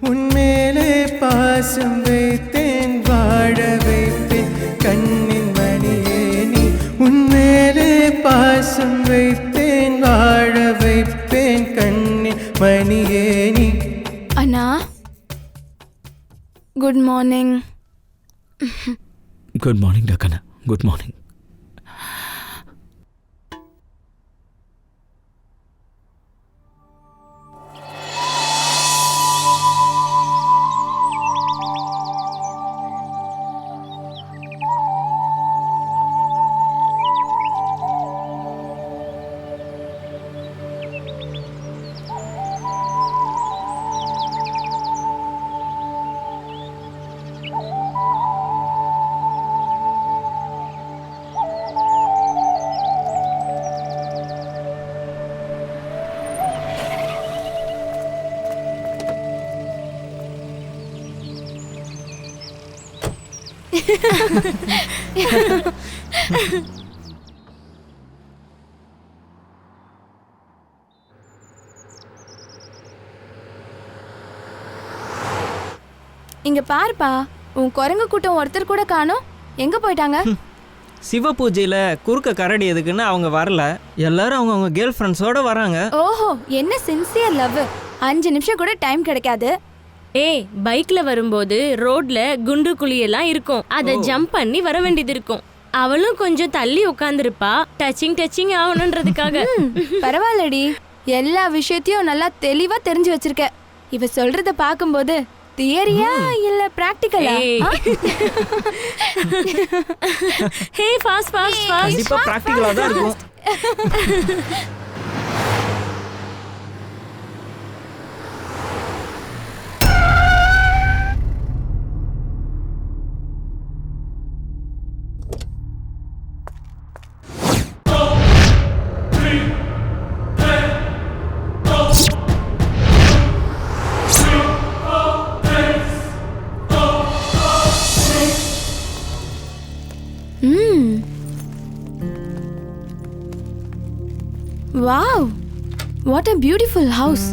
உன்மேலே பாசம் வைத்தேன், வாழ வைப்பேன் கண்ணின் மணியே நீ. உன்மேலே பாசம் வைத்தேன், வாழ வைப்பேன் கண்ணின் மணியே நீ. அண்ணா, குட் மார்னிங். குட் மார்னிங் டக்கனா, குட் மார்னிங். இங்க பாருப்பா, உன் குரங்கு கூட்டம் ஒருத்தர் கூட காணோம். எங்க போயிட்டாங்க? சிவ பூஜையில குறுக்க கரடி எதுக்குன்னு அவங்க வரல. எல்லாரும் அவங்க கேர்ள் ஃப்ரெண்ட்ஸோட வராங்க. ஓஹோ, என்ன சின்சியர் லவ். 5 நிமிஷம் கூட டைம் கிடைக்காது. ஏய் பைக்ல வரும்போது ரோட்ல குண்டு குழி எல்லாம் இருக்கும், அத ஜம்ப் பண்ணி வர வேண்டியது இருக்கும். அவளும் கொஞ்சம் தள்ளி உட்கார்ந்துருப்பா, டச்சிங் ஆகணுன்றதுக்காக. பரவாயில்லடி, எல்லா விஷயத்தையும் நல்லா தெளிவா தெரிஞ்சு வச்சிருக்க. இவ சொல்றத பாக்கும்போது தியரியா இல்ல பிராக்டிகலா? ஹே ஃபாஸ்ட் கண்டிப்பா பிராக்டிகலா தான் இருக்கும். Wow, what a beautiful house.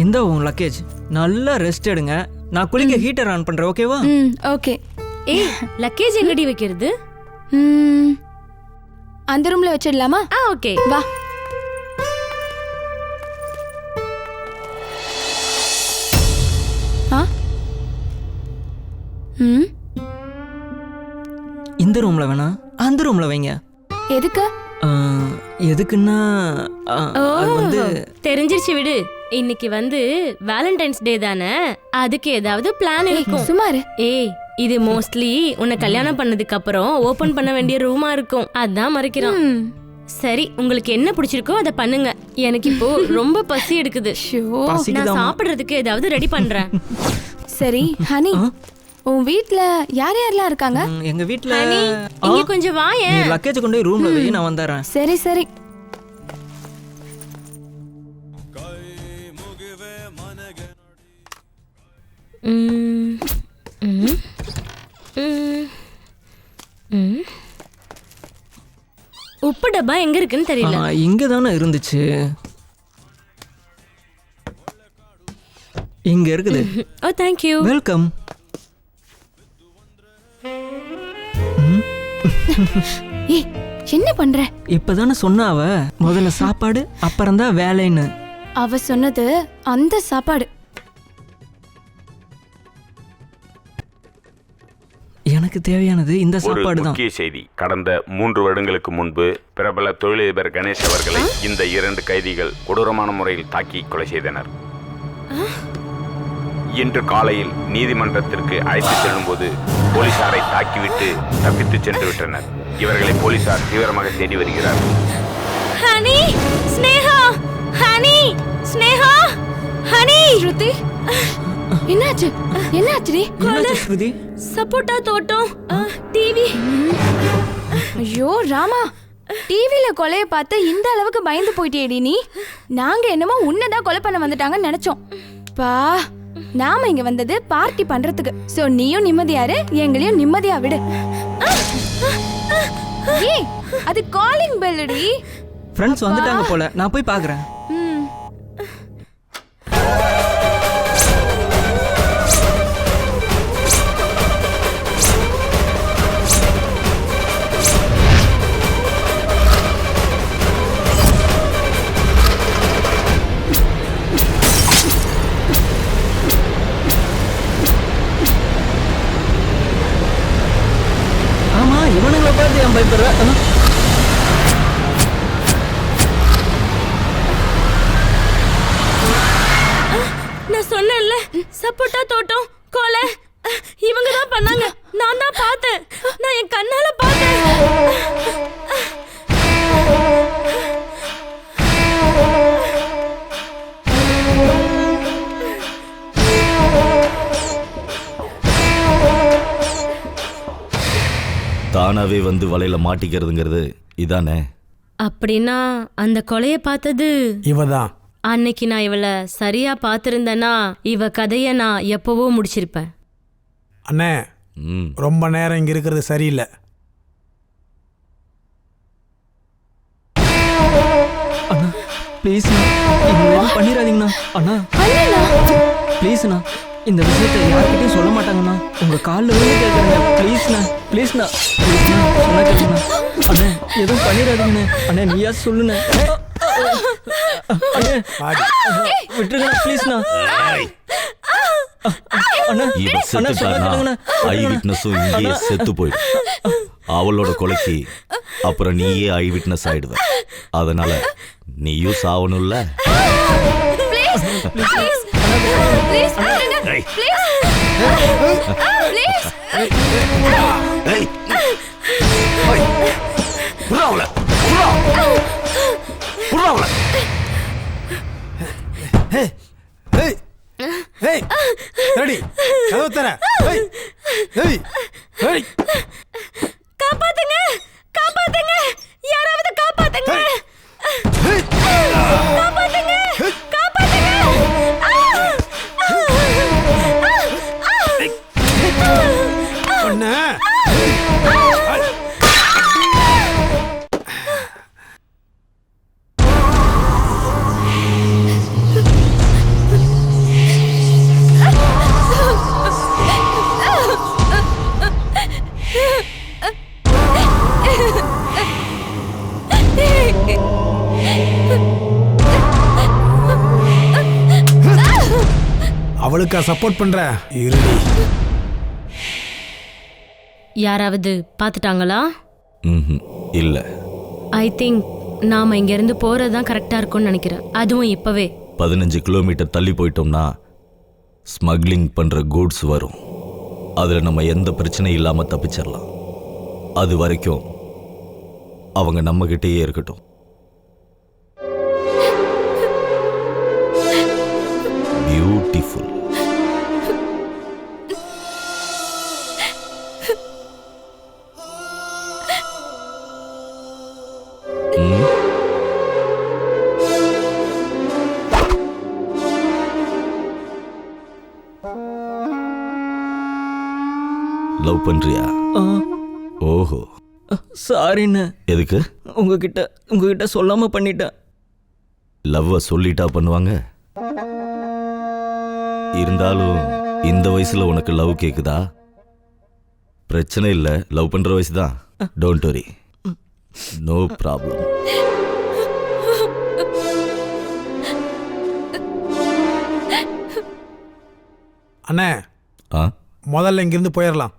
இந்த உங்க லக்கேஜ், நல்லா ரெஸ்ட் எடுங்க. நான் குளிக்க ஹீட்டர் ஆன் பண்றேன், ஓகேவா? ஓகே. ஏய் லக்கேஜ் எங்கடி வைக்கிறது? அந்த ரூம்ல வச்சிடலாமா? ஓகே வா. இந்த ரூம்ல வேணா, அந்த ரூம்ல வைங்க. எதுக்கு? எதுக்குன்னா அது வந்து தெரிஞ்சிருச்சு விடு. இன்னைக்கு வந்து வேலண்டைன்ஸ் டே தானே, அதுக்கு ஏதாவது பிளான் இருக்கும். சுமாரு. ஏய் இது மோஸ்ட்லி உன்னை கல்யாணம் பண்ணதுக்கு அப்புறம் ஓபன் பண்ண வேண்டிய ரூமா இருக்கும், அதான் மறைக்கிறான். சரி, உங்களுக்கு என்ன பிடிச்சிருக்கோ அதை பண்ணுங்க. எனக்கு இப்போ ரொம்ப பசி எடுக்குது. நான் சாப்பிடுறதுக்கு ஏதாவது ரெடி பண்றேன். சரி ஹனி, உன் வீட்ல யார் யாரெல்லாம் இருக்காங்க? எங்க வீட்ல இங்க கொஞ்சம் வாயேன். நீ லக்கேஜ் கொண்டு போய் ரூம்ல வை, நான் வந்தறேன். சரி சரி. உப்பு டப்பா எங்க இருக்குன்னு தெரியல. இங்க தானே இருந்துச்சு. இங்க இருக்குது. ஓ தேங்க் யூ. வெல்கம். ஏய் என்ன பண்ற? இப்பதானே சொன்னா அவ, முதல்ல சாப்பாடு அப்புறம் தான் வேலைன்னு. அவ சொன்னது அந்த சாப்பாடு. எனக்கு தேவையானது இந்த சாப்பாடு தான். முக்கிய செய்தி: கடந்த 3 வருடங்களுக்கு முன்பு பிரபல தொழிலதிபர் கணேஷ் அவர்களை இந்த 2 கைதிகள் கொடூரமான முறையில் தாக்கி கொலை செய்தனர். இன்று காலையில் நீதிமன்றத்திற்கு அழைத்து செல்லும் போது போலீசாரை தாக்கிவிட்டு தப்பித்து சென்று விட்டனர். இவர்களை போலீசார் தீவிரமாக தேடி வருகிறார்கள். Honey, Sneha, honey, Sneha, honey. Shruti, என்னாச்சு? என்னாச்சுடி? என்னாச்சு ஸ்ருதி? சப்போட்டா தோட்டம், டிவி. ஐயோ ராமா, டிவில கொலைய பார்த்து இந்த அளவுக்கு பயந்து போயிட்டேடி நீ. நாங்க என்னமோ உன்னதான் கொலை பண்ண வந்துட்டாங்கன்னு நினைச்சோம். பா, நாம இங்க வந்தது பார்ட்டி பண்றதுக்கு. சோ நீயும் நிம்மதியாரு, எங்களையும் நிம்மதியா விடு. ஏய், அது காலிங் பெல்லுடி. ஃப்ரெண்ட்ஸ் வந்துட்டாங்க போல, நான் போய் பார்க்கறேன். இவனுங்களை பார்த்து ஏன் பயப்படுற? நான் சொன்னேன்ல, சப்போட்டா தோட்டம் கொலை இவங்க தான் பண்ணாங்க. நான் தான் பார்த்தேன், நான் என் கண்ணால பார்த்தேன். தானாவே வந்து வலையில மாட்டிக்கிறதுங்கிறது இதானே? அப்படின்னா அந்த கொலைய பார்த்தது இவதான். அன்னைக்கு நான் இவளை சரியா பார்த்திருந்தேன்னா இவ கதைய நான் எப்பவோ முடிச்சிருப்பேன். அண்ணே, ரொம்ப நேரம் இங்க இருக்கிறது சரியில்லை. அண்ணா ப்ளீஸ், எதுவும் பண்ணிடாதீங்கண்ணா. அண்ணா ப்ளீஸ்ண்ணா, இந்த விஷயத்தை யார்கிட்டையும் சொல்ல மாட்டாங்கண்ணா. உங்க காலில் வந்து கேட்குறேங்க, ப்ளீஸ்ண்ணா, ப்ளீஸ்ண்ணா, ப்ளீஸ்ண்ணா, சொன்னா கேளுங்கண்ணா. அண்ணா எதுவும் பண்ணிடாதீங்கண்ணே. அண்ணா நீயா சொல்லுண்ணே. விட்டுருங்க ப்ளீஸ்ண்ணா. இவ செத்துட்டானா ஐ விட்னஸும் இங்கேயே செத்து போயிடும். அவளோட கொலைக்கு அப்புறம் நீயே ஐ விட்னஸ் ஆயிடுவ. அதனால நீயும் சாவணும்ல. காப்பாத்துங்க, காப்பாத்துங்க, யாராவது காப்பாத்துங்க, காப்பாத்துங்க, காப்பாத்துங்க. அவளுக்கா சப்போர்ட் பண்ற? இருடி. யாராவது பார்த்துட்டாங்களா? இல்ல. ஐ திங்க் நாம இங்க இருந்து போறதுதான் கரெக்டா இருக்கும்னு நினைக்கிறேன். அதுவும் இப்பவே 15 கிலோமீட்டர் தள்ளி போயிட்டோம்னா ஸ்மக்லிங் பண்ற கூட்ஸ் வரும். அதுல நம்ம எந்த பிரச்சனையும் இல்லாம தப்பிச்சிடலாம். அது வரைக்கும் அவங்க நம்ம கிட்டேயே இருக்கட்டும். பியூட்டிஃபுல். லவ் பண்றியா? ஓஹோ. சாரிண்ணே. எதுக்கு? உங்ககிட்ட சொல்லாம பண்ணிட்டேன். லவ்வ சொல்லிட்டா பண்ணுவாங்க. இருந்தாலும் இந்த வயசுல உனக்கு லவ் கேக்குதா? பிரச்சனை இல்லை, லவ் பண்ற வயசு தான். Don't worry, no problem. அண்ணே, முதல்ல இங்கிருந்து போயிடலாம்.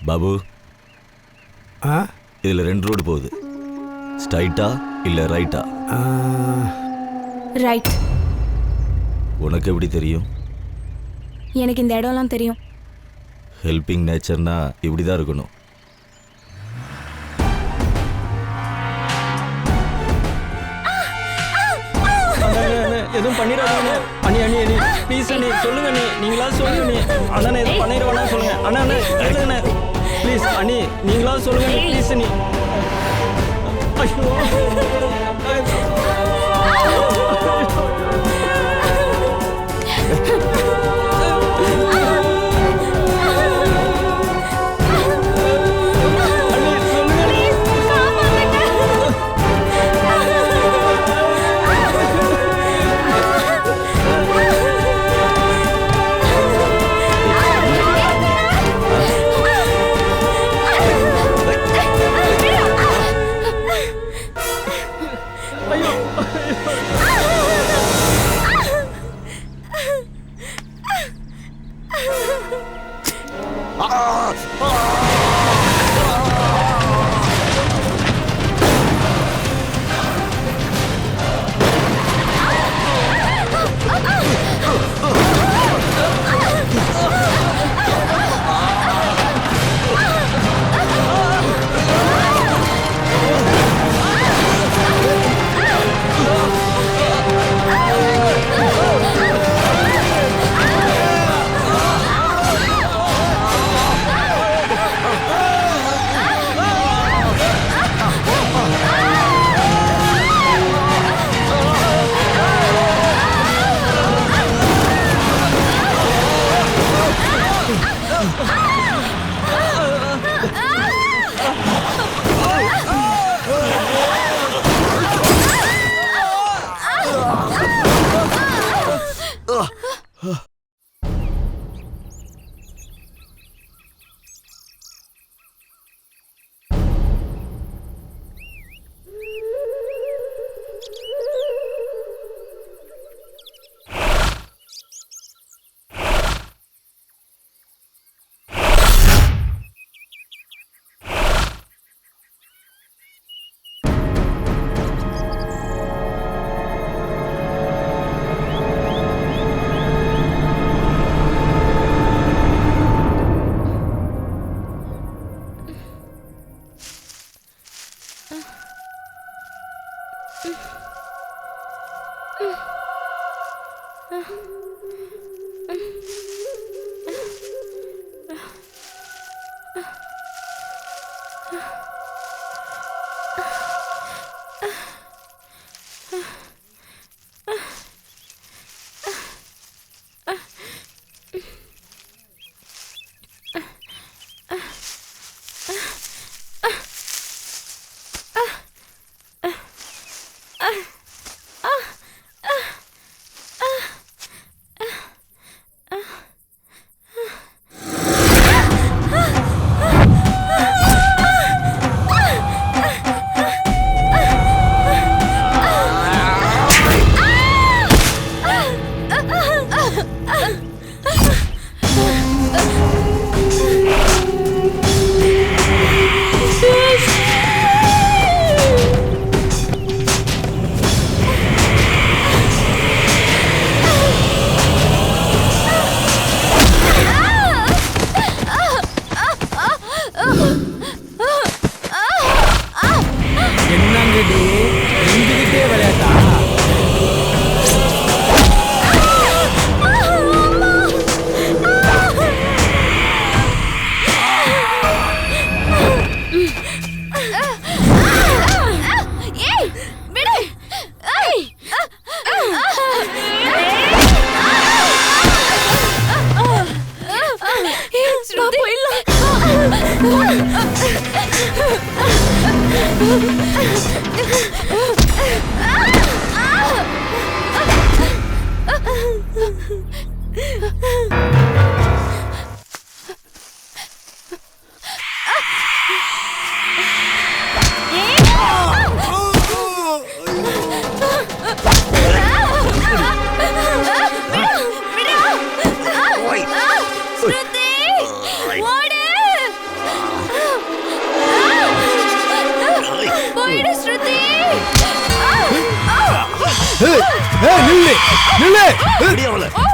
பாபு, இதுல 2 ரோடு போகுது. ஸ்ட்ரைட்டா இல்ல ரைட்டா? ரைட். உனக்கு எப்படி தெரியும்? எனக்கு இந்த இடம்லாம் தெரியும். ஹெல்பிங் நேச்சர்னா இப்படிதான் இருக்கணும். எதுவும் பண்ணிடாதீங்க. அண்ணி அண்ணி அண்ணி ப்ளீஸ் அண்ணி சொல்லுங்க அண்ணி. நீங்களா சொல்லுங்க அண்ணி. அண்ணா எதுவும் பண்ணிடுவானா சொல்லுங்க. அண்ணா அண்ணா கேளுங்கண்ணே ப்ளீஸ். அண்ணி நீங்களா சொல்லுங்க அண்ணி ப்ளீஸ் அண்ணி. ஐயோ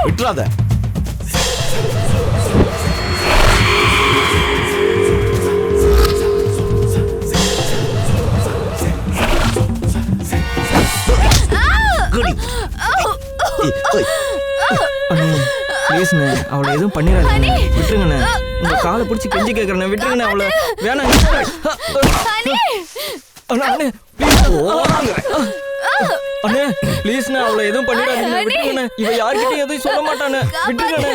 விட்டுறாத. ப்ளீஸ்ண்ணே அவளை எதுவும் பண்ணிடாதீங்க, விட்டுருங்கண்ணே. உங்க காலை பிடிச்சி கெஞ்சி கேட்கறேன், விட்டுருங்கண்ணே அவளை. வேணாம் அண்ணே, ப்ளீஸ்ண்ணே அவளை எதுவும் பண்ணிடாதீங்க, விட்டுருங்கண்ணே. இவ யார்கிட்டயும் எதுவும் சொல்ல மாட்டானே, விட்டுருங்கண்ணே.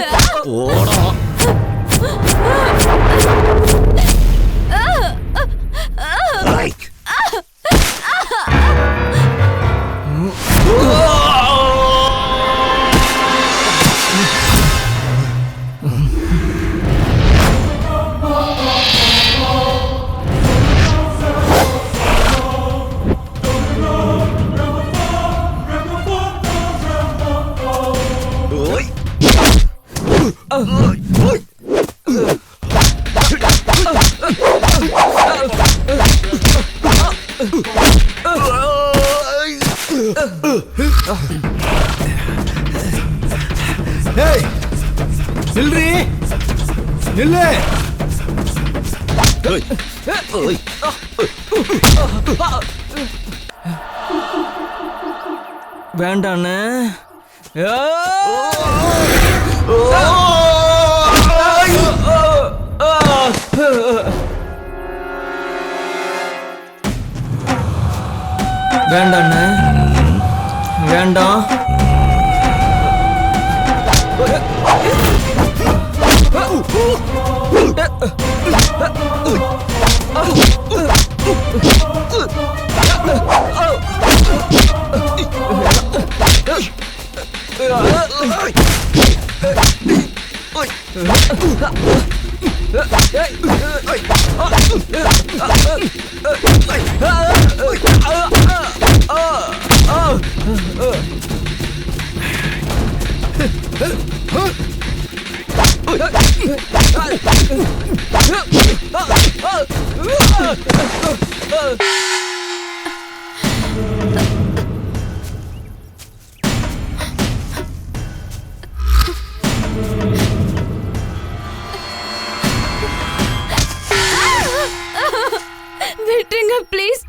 ஏய் நில்றி நில்லு. வேண்டாண்ணே. வேண்டாண்ணே, வேண்டாம். விட்டுருங்க ப்ளீஸ்.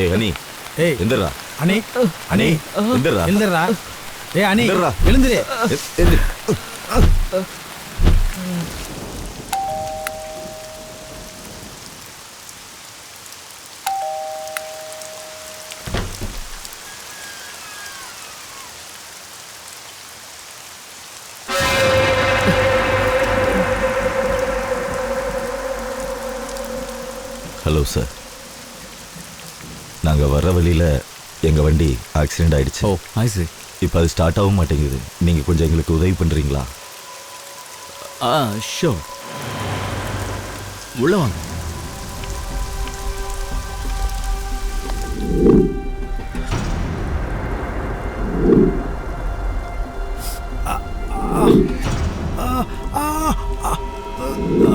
ஏய் அனி, ஏய் எந்திரா. அனி அனி எந்திரா. எழுந்துடுறா. ஏய் அனி எந்திரா. எழுந்துரு. ஹலோ சார், நாங்கள் வர்ற வழியில் எங்கள் வண்டி ஆக்சிடெண்ட் ஆயிடுச்சு. ஓ ஐ see. இப்போ அது ஸ்டார்ட் ஆக மாட்டேங்குது. நீங்கள் கொஞ்சம் எங்களுக்கு உதவி பண்ணுறீங்களா? ஷோ, உள்ள வாங்க.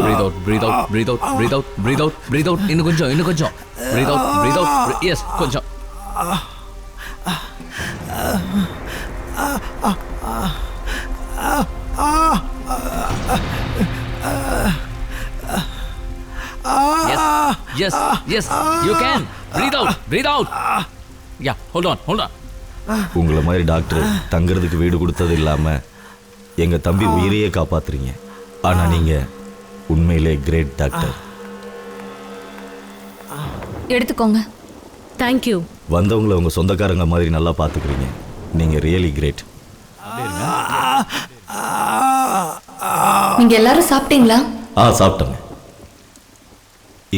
Breathe out, breathe out, breathe out, breathe out, breathe out, breathe out. இன்னும் கொஞ்சம். Breathe out, breathe out. Yes, கொஞ்சம். Yes, you can. Breathe out, breathe out. Yeah, hold on. உங்களை மாதிரி டாக்டர் தங்குறதுக்கு வீடு கொடுத்தது இல்லாமல் எங்கள் தம்பி உயிரையே காப்பாத்துறீங்க. ஆனால் நீங்கள் உண்மையிலே கிரேட் டாக்டர். எடுத்துக்கோங்க. தேங்க்யூ. வந்தவங்களை உங்கள் சொந்தக்காரங்க மாதிரி நல்லா பார்த்துக்கிறீங்க. நீங்கள் ரியலி கிரேட். நீங்க எல்லாரும் சாப்பிட்டீங்களா? சாப்பிட்டோங்க.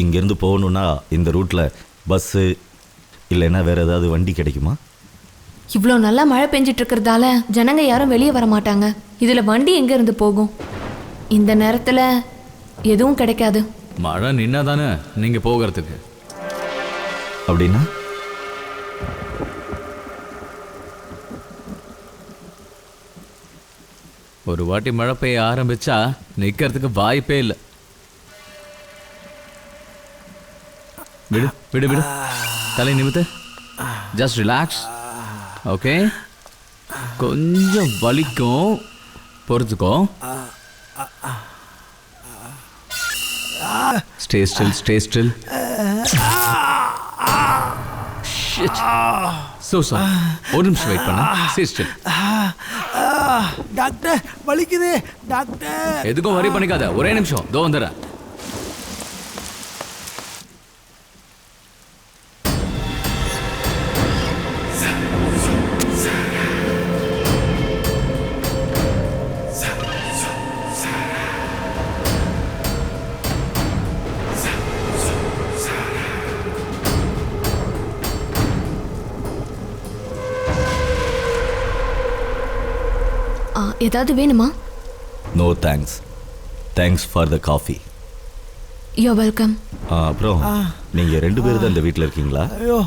இங்கேருந்து போகணுன்னா இந்த ரூட்டில் பஸ்ஸு இல்லைன்னா வேறு ஏதாவது வண்டி கிடைக்குமா? இவ்வளோ நல்லா மழை பெஞ்சிட்டு இருக்கிறதால ஜனங்க யாரும் வெளியே வர மாட்டாங்க. இதுல வண்டி எங்க இருந்து போகும்? இந்த நேரத்துல எதுவும் கிடைக்காது. மழை நின்னா தானே நீங்கள் போகிறதுக்கு. அப்படின்னா ஒரு வாட்டி மழை பெய்ய ஆரம்பிச்சா நிற்கிறதுக்கு வாய்ப்பே இல்லை. விடு விடு விடு, தலை நிமித்து. Just relax. ஓகே, கொஞ்சம் வலிக்கும், பொறுத்துக்கோ. Stay still, stay still. So sorry. ஒரு நிமிஷம் வெயிட் பண்ண. Stay still. டாக்டர் வலிக்குது டாக்டர். எதுக்கும் வரி பண்ணிக்காத, ஒரே நிமிஷம் தோ வந்துடுறேன். ஏதாவது வேணுமா? No thanks. Thanks for the coffee. You welcome. அப்புறம் நீங்கள் 2 பேர் தான் இந்த வீட்டில் இருக்கீங்களா? ஐயோ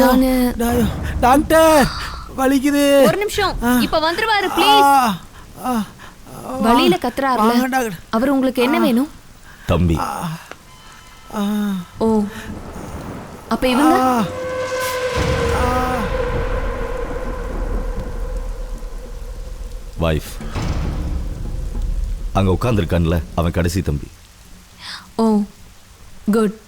நானு டாக்டர் வலிக்குது. ஒரு நிமிஷம், இப்ப வந்துருவாரு ப்ளீஸ். வழியில கத்துறாருல, அவர் உங்களுக்கு என்ன வேணும்? தம்பி. ஓ, அப்ப இவங்க? வைஃப். அங்கே உட்காந்துருக்கான்ல, அவன் கடைசி தம்பி. ஓ குட்.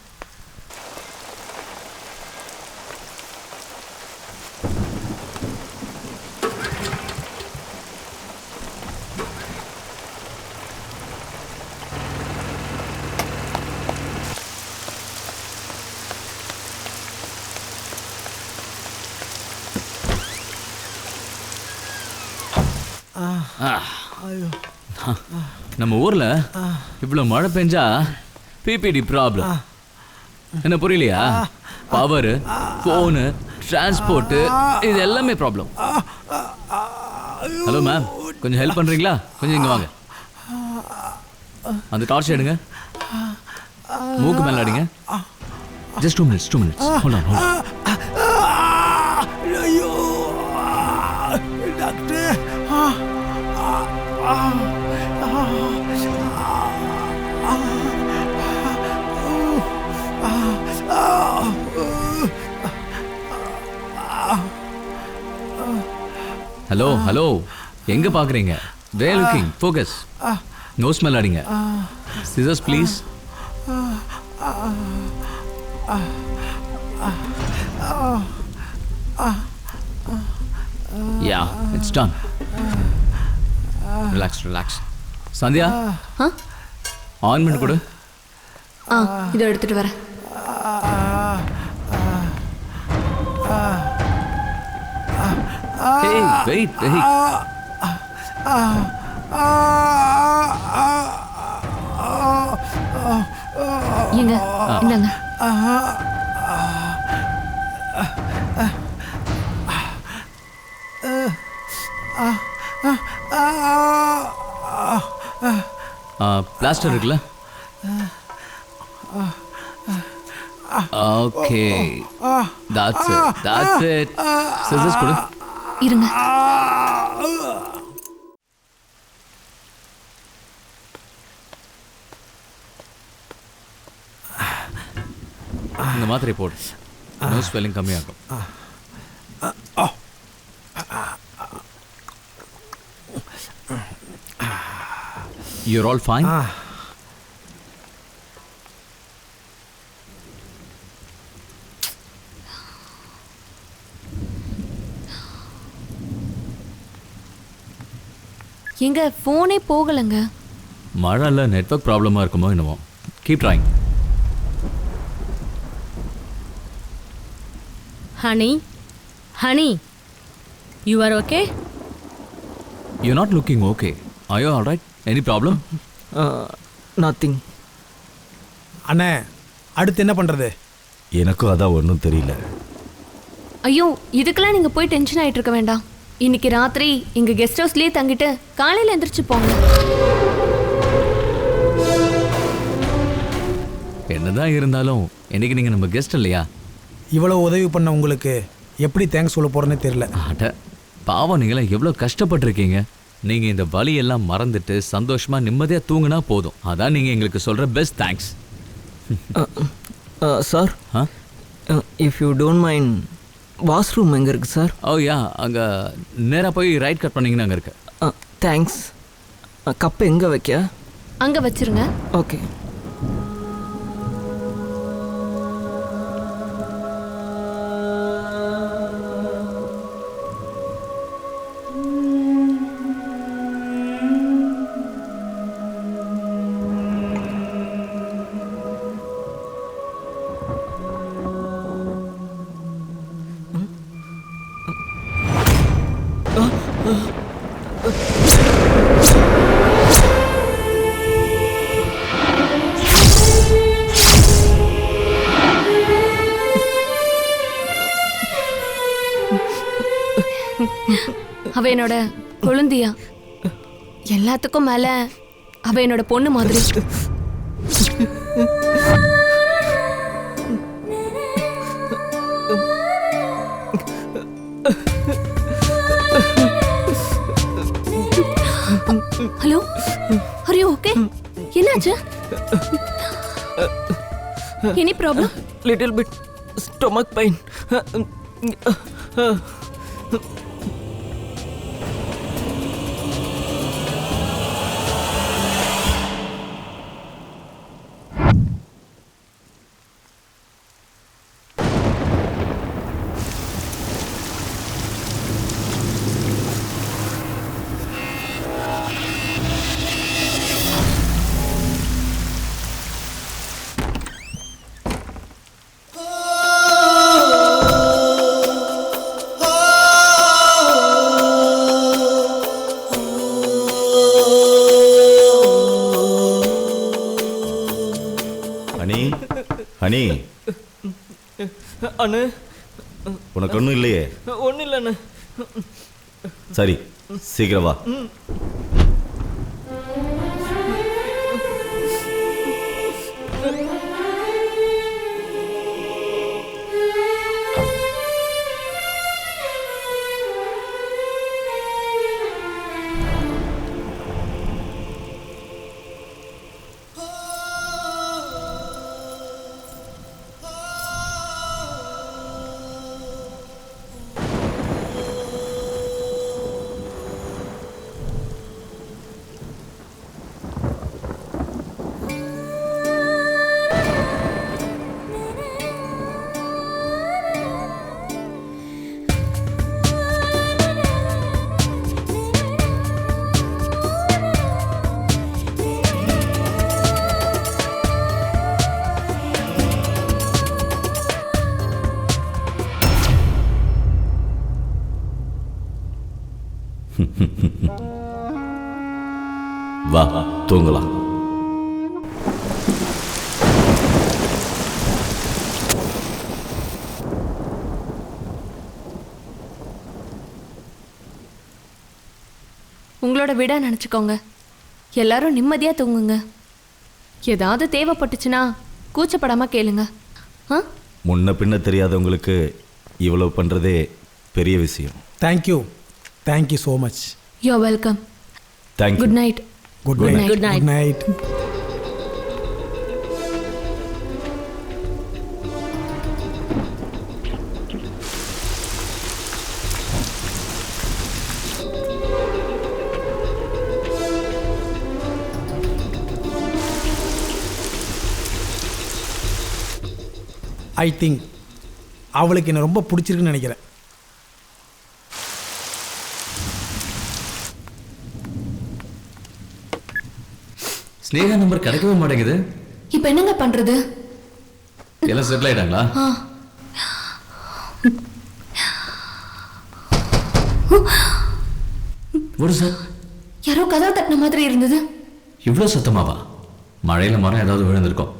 நம்ம ஊர்ல இவ்வளவு மழை பெஞ்சா பிபிடி ப்ராப்ளம். என்ன புரியலையா? பவர், போனு, டிரான்ஸ்போர்ட், இது எல்லாமே ப்ராப்ளம். ஹலோ மேம், கொஞ்சம் ஹெல்ப் பண்றீங்களா? கொஞ்சம் இங்க வாங்க. அந்த டார்ச் எடுங்க, மூக்கு மேல அடிங்க. Just 2 minutes, 2 minutes. Hold on, hold on. ஐயோ டாக்டர். ஹலோ ஹலோ, எங்க பாக்குறீங்க? வேர் லுக்கிங், ஃபோக்கஸ். நோ ஸ்மெல் அடிங்க. Scissors please. Yeah, it's done. Relax, relax. Sandhya, ointment கொடு. இதை எடுத்துட்டு வரேன். Hey, wait, wait. ஏங்க இந்தாங்க. பிளாஸ்டர் இருக்குல்ல? Okay, that's it. சிசர்ஸ் கொடு. இருங்க. இந்த மாத்திரை போடு. நோ ஸ்வெல்லிங் கம்மியாகும். You're all fine? எங்க போனே போகலங்க. மழைல நெட்வொர்க் ப்ராப்ளமா இருக்குமோ என்னமோ. Keep trying. Honey, you are okay? You're not looking okay. Are you all right? Any problem? Nothing. அண்ணே, அடுத்து என்ன பண்றது? எனக்கும் அதான் ஒன்றும் தெரியல. ஐயோ, இதுக்கெல்லாம் நீங்க போய் டென்ஷன் ஆயிட்டு இருக்க வேண்டாம். இன்னைக்கு ராத்திரி இங்க கெஸ்ட் ஹவுஸ்லயே தங்கிட்டு காலையில எந்திரிச்சு போங்க. என்னதான் இருந்தாலும் இன்னைக்கு நீங்க நம்ம கெஸ்ட் இல்லையா? இவ்வளவு உதவி பண்ண உங்களுக்கு எப்படி தேங்க்ஸ் சொல்ல போறேன்னு தெரியல. அட பாவம், நீங்களாம் எவ்வளோ கஷ்டப்பட்டிருக்கீங்க. நீங்க இந்த வலியெல்லாம் மறந்துட்டு சந்தோஷமா நிம்மதியா தூங்குனா போதும். அதான் நீங்க எங்களுக்கு சொல்ற best thanks. Sir, if you don't mind, washroom எங்கே இருக்குது சார்? ஓ யா, அங்கே நேராக போய் ரைட் கட் பண்ணிங்கன்னா அங்கே இருக்கு. தேங்க்ஸ். கப்பை எங்கே வைக்க? அங்கே வச்சிருங்க. ஓகே. அவ என்னோட கொழுந்தியா, எல்லாத்துக்கும் மேல அவ என்னோட பொண்ணு மாதிரி. Hello, are you okay? என்னாச்சு? Any problem? Little bit stomach pain. Honey, அண்ணு, உனக்கு ஒன்றும் இல்லையே? ஒன்றும் இல்லை அண்ணு. சரி, சீக்கிரம் வா. வா, தூங்கலாம். உங்களோட வீடா நினச்சிக்கோங்க. எல்லாரும் நிம்மதியாக தூங்குங்க. ஏதாவது தேவைப்பட்டுச்சுன்னா கூச்சப்படாமல் கேளுங்க. ஆ? முன்ன பின்ன தெரியாதவங்களுக்கு இவ்வளவு பண்ணுறதே பெரிய விஷயம். Thank you so much. You are welcome. Thank you. Good night. Good night. Good night. I think அவளுக்கு என்ன ரொம்ப பிடிச்சிருக்குன்னு நினைக்கிறேன். ஸ்னேகா நம்பர் கிடைக்கவே மாட்டேங்குது. இப்போ என்னங்க பண்றது? எல்லாம் செட்டில் ஆயிட்டாங்களா? ஒரு சார் யாரோ கதவை தட்டின மாதிரி இருந்தது. இவ்வளோ சத்தமாவா? மழையில மரம் ஏதாவது விழுந்திருக்கும்.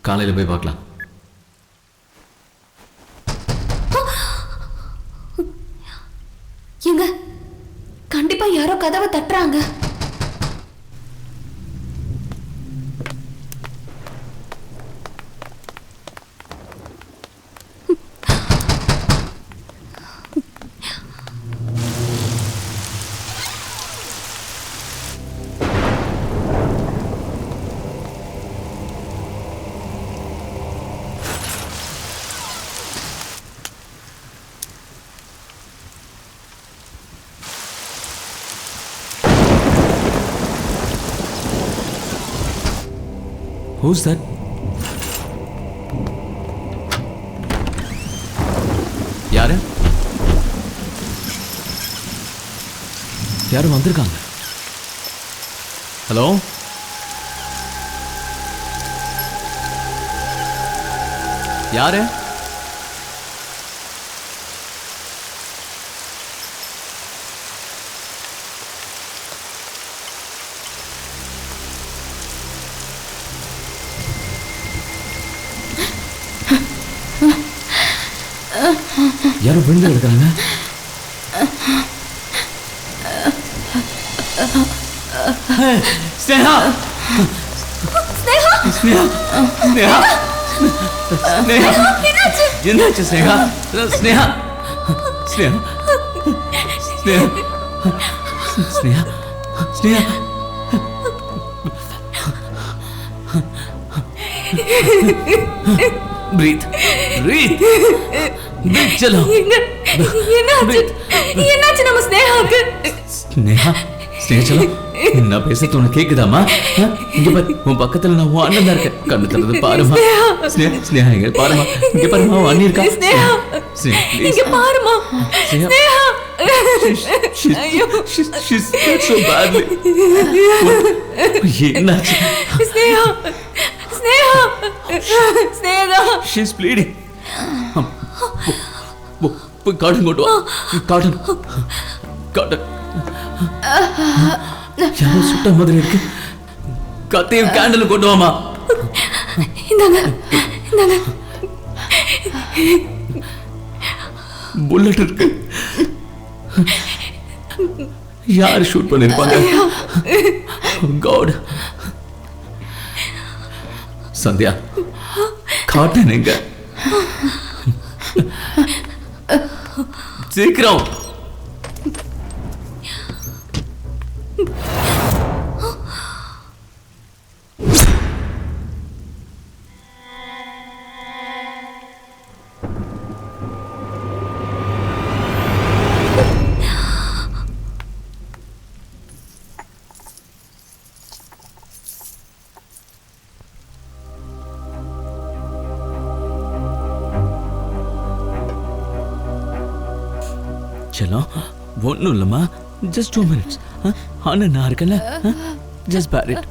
காலையில் போய் பார்க்கலாம். எங்க கண்டிப்பா யாரோ கதவை தட்டுறாங்க. Who's that? யாரு? யாரும் வந்திருக்காங்க. ஹலோ, யாரு? யாரும் விழுந்து கிடக்குறாங்க. ஸ்னேகா, ஸ்னேகா, ஸ்னேகா, ஸ்னேகா, ஸ்னேகா, என்னாச்சு Sneha? Sneha, Sneha, Sneha, Sneha, Sneha, breathe, breathe, breathe, चलो. என்னாச்சு நம்ம ஸ்னேகாக்கு? ஸ்னேகா, ஸ்னேகா, चलो. நான் பேசுறது உனக்கு கேக்குதாமா? இங்க பாரு, உன் பக்கத்துல நான் உன் அண்ணன் தான் இருக்கேன். கண்ணு திறந்து பாருமா. ஸ்னேகா, ஸ்னேகா, இங்க பாருமா. இங்க பாருமா, உன் அண்ணி இருக்கா. ஸ்னேகா, இங்க பாருமா. Sneha, she's so badly. என்னாச்சு? Sneha, Sneha, Sneha, she's bleeding. போய் காட்டன் கொண்டு வா. Cotton, cotton. யாரோ சுட்ட மாதிரி இருக்கு. கத்தையும் கேண்டலும் கொண்டு வாமா. இந்தாங்க, இந்தாங்க. புல்லட் இருக்கு. யார் ஷூட் பண்ணிருப்பாங்க? காட். சந்தியா, காட்டன் எங்க? சீக்கிரம். செல்லம், ஒன்றும் இல்லைம்மா. Just 2 minutes. ஆனால் நான் இருக்கல. ஜஸ்ட் பேர் இட்.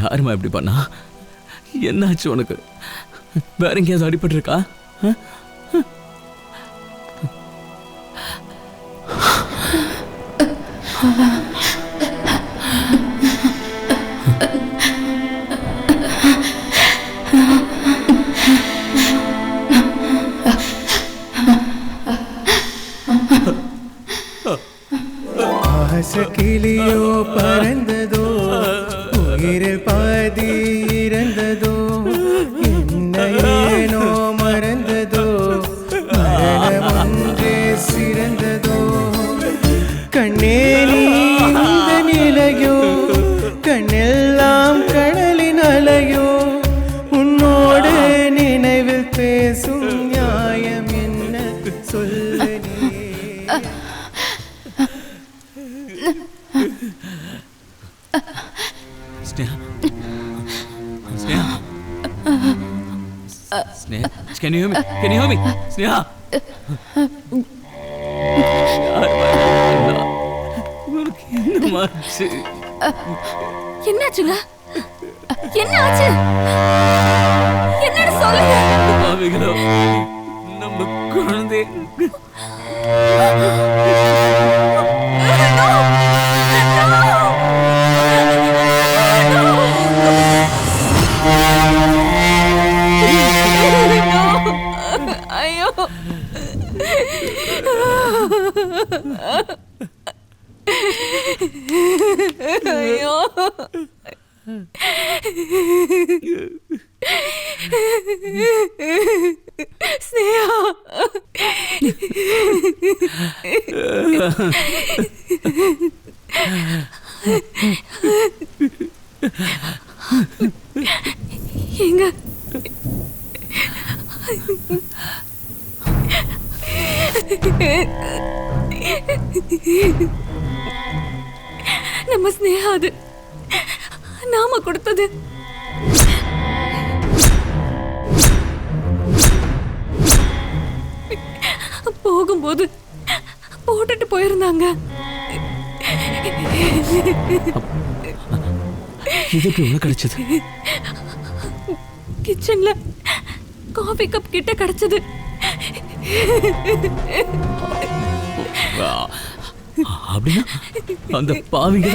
யாருமா இப்படி பண்ணா? என்னாச்சு உனக்கு? வேற எங்கேயாவது அடிபட்டிருக்கா? கிளியோ பறந்ததோ, உயிரில் பாதி இறந்ததோ, என்ன ஏனோ மறந்ததோ, மரணம் ஒன்றே சிறந்ததோ. கண்ணே நீ இந்த நிலையோ, கண்ணெல்லாம் கடலின் அலையோ, உன்னோடு நினைவில் பேசும் நியாயம் என்ன சொல்ல நீ. Sneha, can you hear me? Can you hear me? Sneha. என்னாச்சுங்க? என்னாச்சு? என்னன்னு சொல்லுங்க. நம்ம குழந்தை ஐயோ, ஐயோ, ஸ்னேகா. எங்க நம்ம ஸ்னேகா, அது நாம கொடுத்தது. போகும்போது போட்டுட்டு போயிருந்தாங்க. இது எப்படி உனக்கு கிடைச்சது? கிச்சன்ல காஃபி கப் கிட்ட கிடைச்சது. அப்படின்னா அந்த பாவிங்க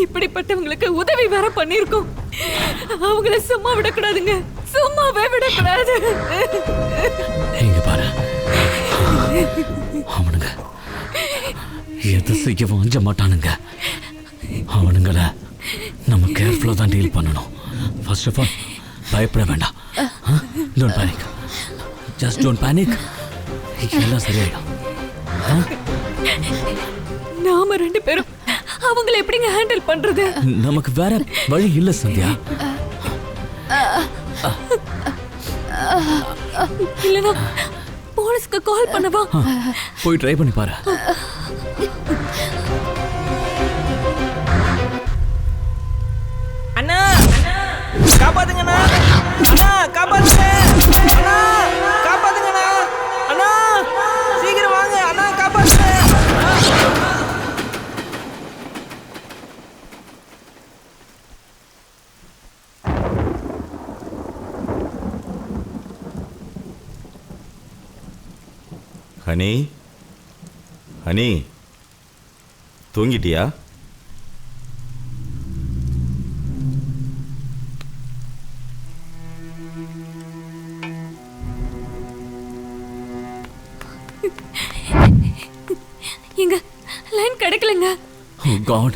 இப்படிப்பட்டவங்களுக்கு உதவி வேற பண்ணிருக்கோம். அவங்கள சும்மா விடக்கூடாதுங்க, சும்மாவே விடக்கூடாது. இங்க பாரு, அவனுங்க எதை செய்ய வாஞ்ச மாட்டானுங்க. அவனுங்கள நம்ம கேர்ஃபுல்லா தான் டீல் பண்ணணும். ஃபர்ஸ்ட் ஆஃப் ஆல் பயப்பட வேண்டாம். Don't panic, just don't panic. எல்லாம் சரியாயிடும். நாம ரெண்டு பேரும் அவங்கள எப்படிங்க ஹேண்டில் பண்றது? நமக்கு வேற வழி இல்ல சந்தியா. இல்லனா போலீஸ்க்கு கால் பண்ணவா? போய் ட்ரை பண்ணி பாரு. அண்ணா, காப்பாத்துங்கண்ணா, அண்ணா காப்பாத்துங்க, அண்ணா காப்பாத்துங்கண்ணா, அண்ணா சீக்கிரம் வாங்க, அண்ணா காப்பாத்துங்க. ஹனி, ஹனி, தூங்கிட்டியா? எங்க லைன் கிடைக்கலங்க. Oh God.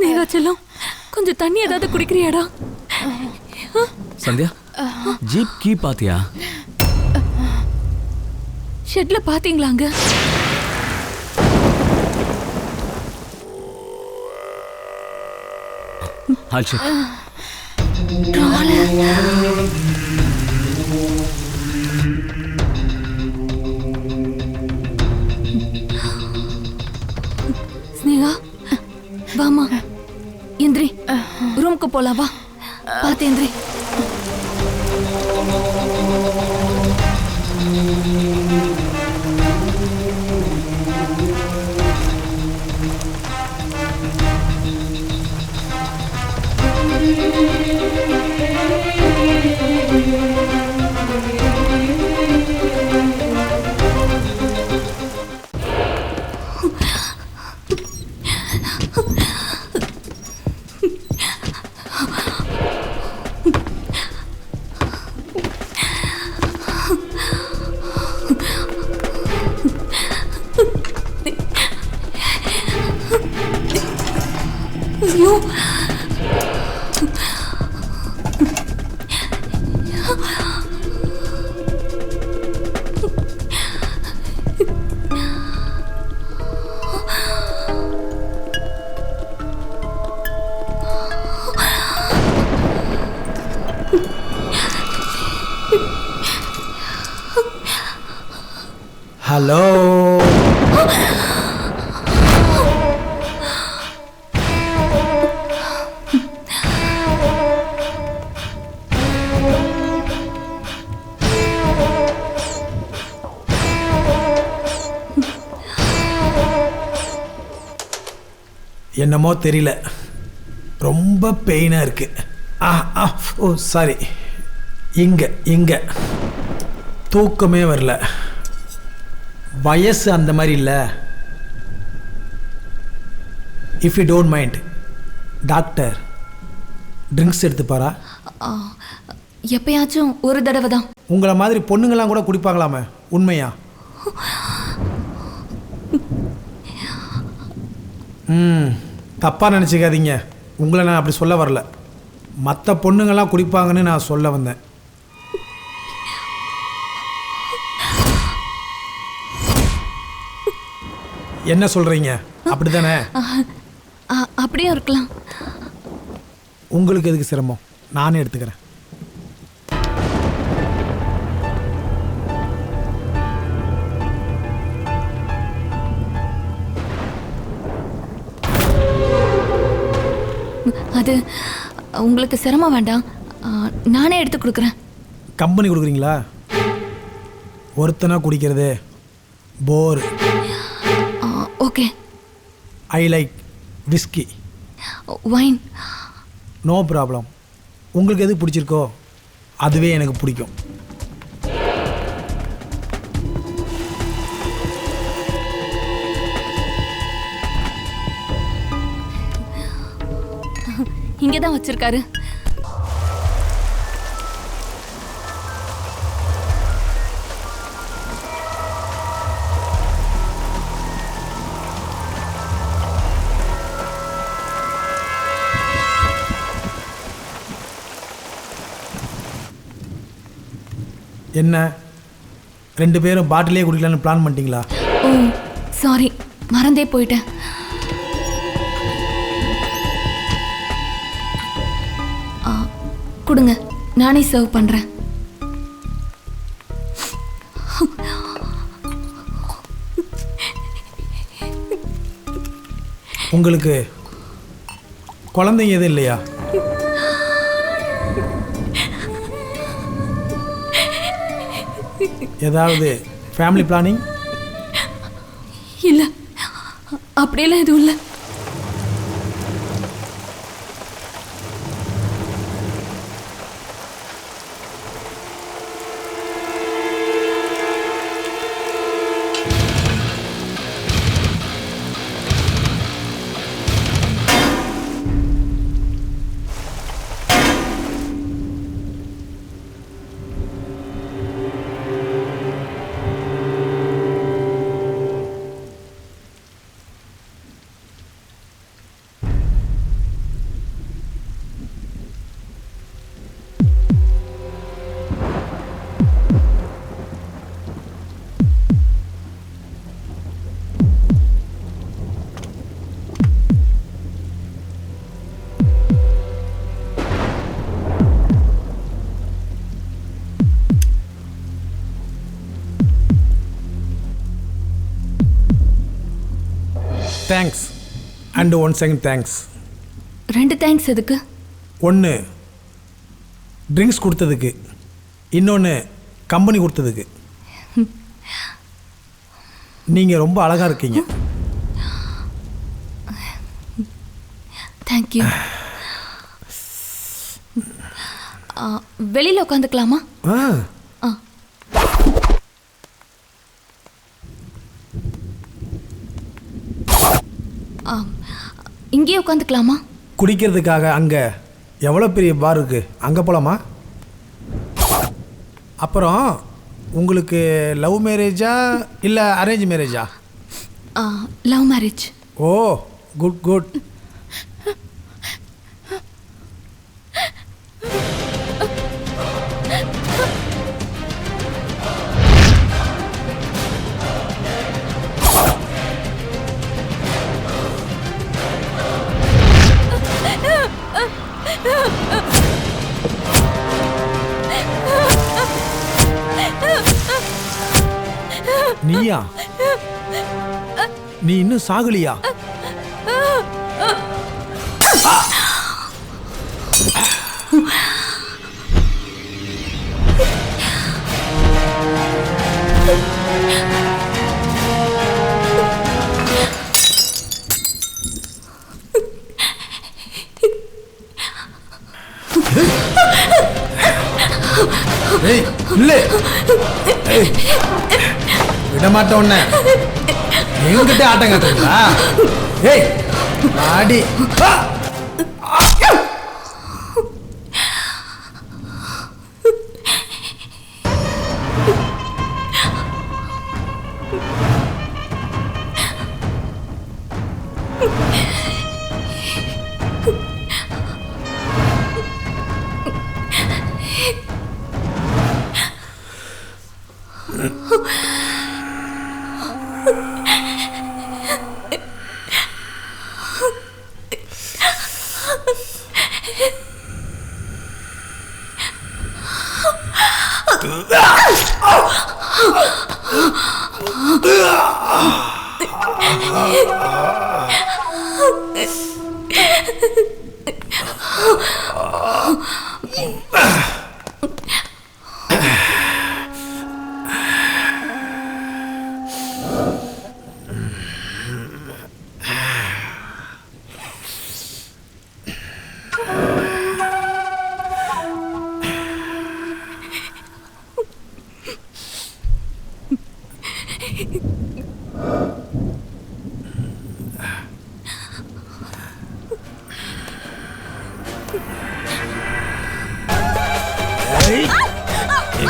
ஸ்னேகா செல்லம், கொஞ்சம் தண்ணி ஏதாவது குடிக்கிறியாடா? சந்தியா, ஜீப் கீ பாத்தியா? ஷெட்ல பாத்தீங்களாங்க? I'll check. ஸ்னேகா வாமா எந்திரி ரூம்க்கு போலாம் வா பார்த்து எந்திரி ஐயோ ஹலோ என்னமோ தெரியல, ரொம்ப பெயினாக இருக்கு. ஓ சாரி, இங்கே தூக்கமே வரல. வயசு அந்த மாதிரி இல்லை. If you don't mind, doctor drinks எடுத்துப்பாரா? எப்பயாச்சும் ஒரு தடவை தான். உங்களை மாதிரி பொண்ணுங்களாம் கூட குடிப்பாங்களாமே, உண்மையா? தப்பாக நினச்சிக்காதீங்க, உங்களை நான் அப்படி சொல்ல வரல. மற்ற பொண்ணுங்கள்லாம் குடிப்பாங்கன்னு நான் சொல்ல வந்தேன். என்ன சொல்கிறீங்க, அப்படி தானே? அப்படியே இருக்கலாம். உங்களுக்கு எதுக்கு சிரமம், நானே எடுத்துக்கிறேன். அது உங்களுக்கு சிரமம் வேண்டாம், நானே எடுத்து கொடுக்குறேன். கம்பெனி கொடுக்குறீங்களா? ஒருத்தனா குடிக்கிறது bore. Okay. I like whisky, wine. No problem. உங்களுக்கு எது பிடிச்சிருக்கோ அதுவே எனக்கு பிடிக்கும். இங்கே தான் வச்சிருக்காரு. என்ன, ரெண்டு பேரும் பாட்டிலே குடிக்கலான்னு பிளான் பண்ணிட்டீங்களா? ஓ சாரி, மறந்தே போயிட்டேன். கொடுங்க, நானே சர்வ் பண்ணுறேன். உங்களுக்கு குழந்தைங்க எதுவும் இல்லையா? ஏதாவது ஃபேமிலி பிளானிங்? இல்லை, அப்படியெல்லாம் எதுவும் இல்லை. Thanks and 1 second thanks. 2 thanks எதுக்கு? 1 ட்ரிங்க்ஸ் கொடுத்ததுக்கு, இன்னொன்று கம்பெனி கொடுத்ததுக்கு. நீங்கள் ரொம்ப அழகாக இருக்கீங்க. தேங்க்யூ. வெளியில் உட்காந்துக்கலாமா? இங்கேயே உட்காந்துக்கலாமா? குடிக்கிறதுக்காக அங்கே எவ்வளோ பெரிய பார் இருக்கு, அங்கே போகலாமா? அப்புறம் உங்களுக்கு லவ் மேரேஜா இல்லை அரேஞ்ச் மேரேஜா? Love marriage. Oh good good. நீயா? நீ இன்னும் சாகலியா? விடமாட்டோன்ன எங்கிட்ட ஆட்டம் காட்டுறீங்களா? ஏய் ஆடி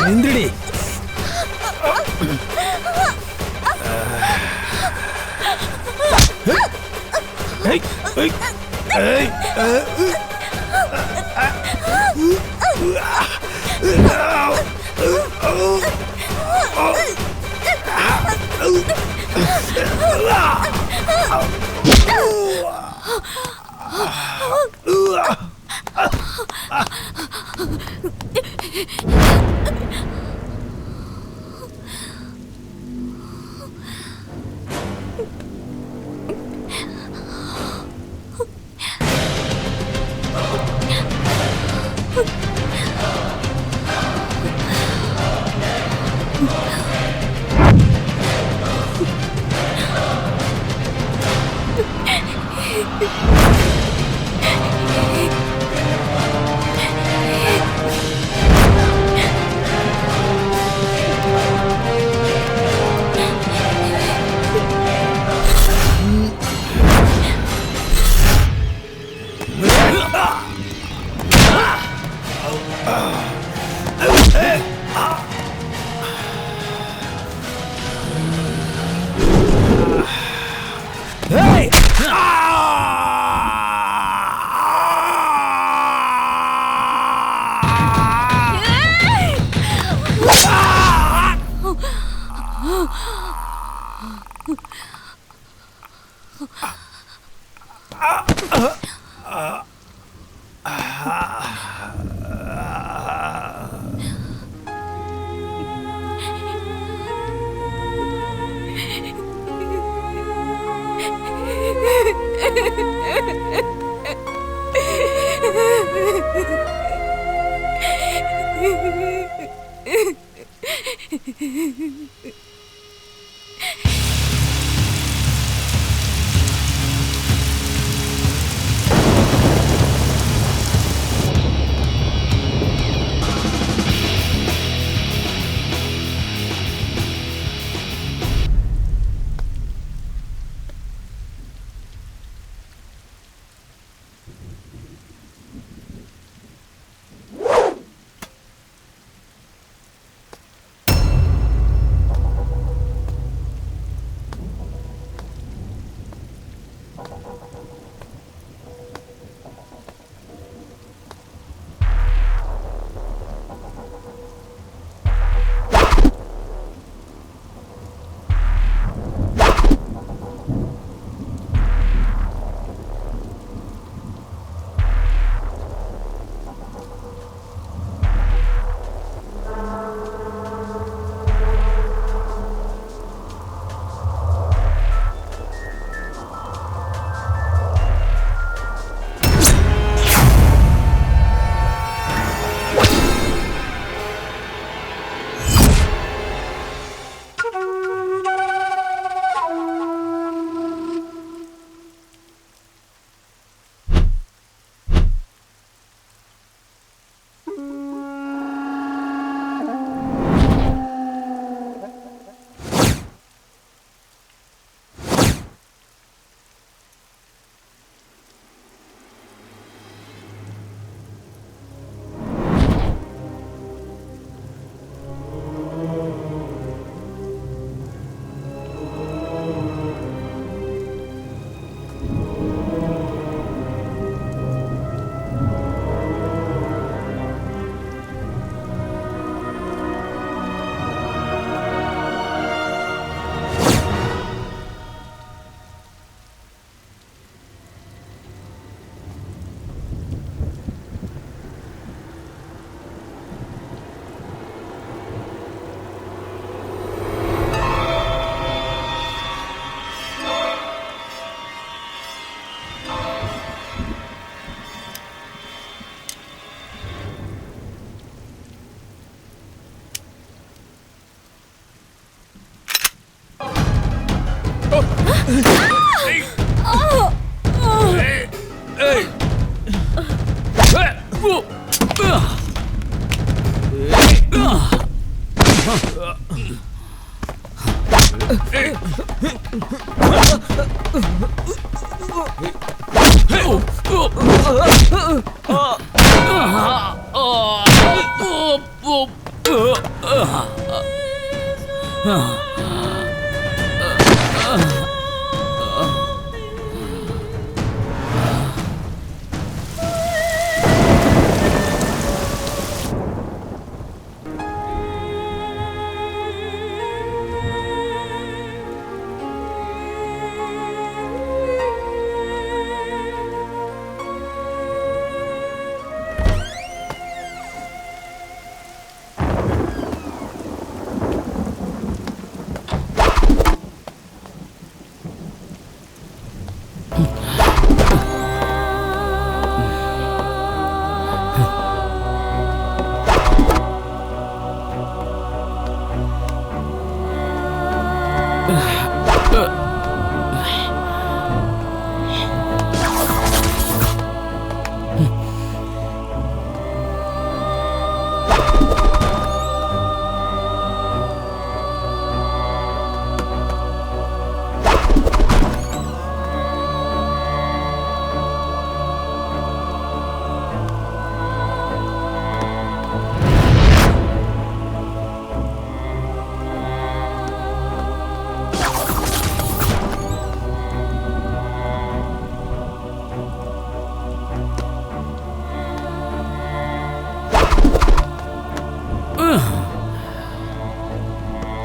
நிந்திரி.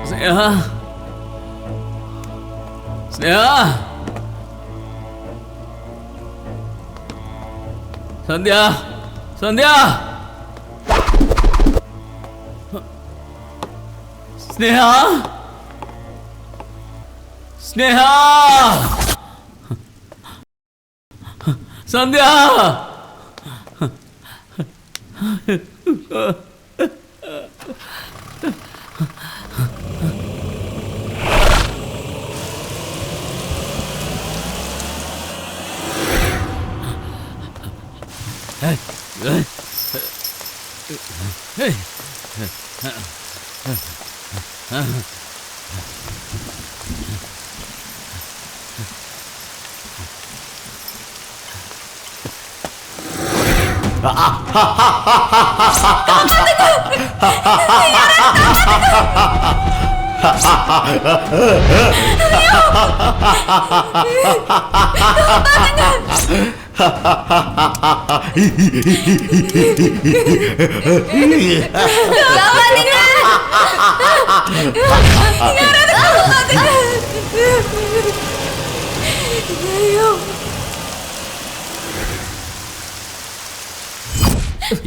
ஸ்னேகா ஸ்னேகா சந்தியா சந்தியா ஸ்னேகா ஸ்னேகா சந்தியா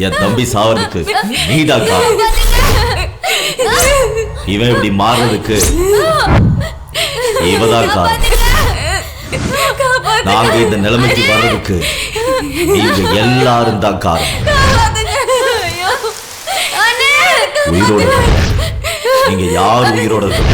என் தம்பி சாவதுக்கு நீடா காரணம். இவன் இப்படி மாறுறதுக்கு இவதான் காரணம். நாங்க இந்த நிலைமைக்கு வர்றதுக்கு நீங்க எல்லாரும் தான் காரணம். உயிரோட நீங்க யார் உயிரோட இருக்கணும்.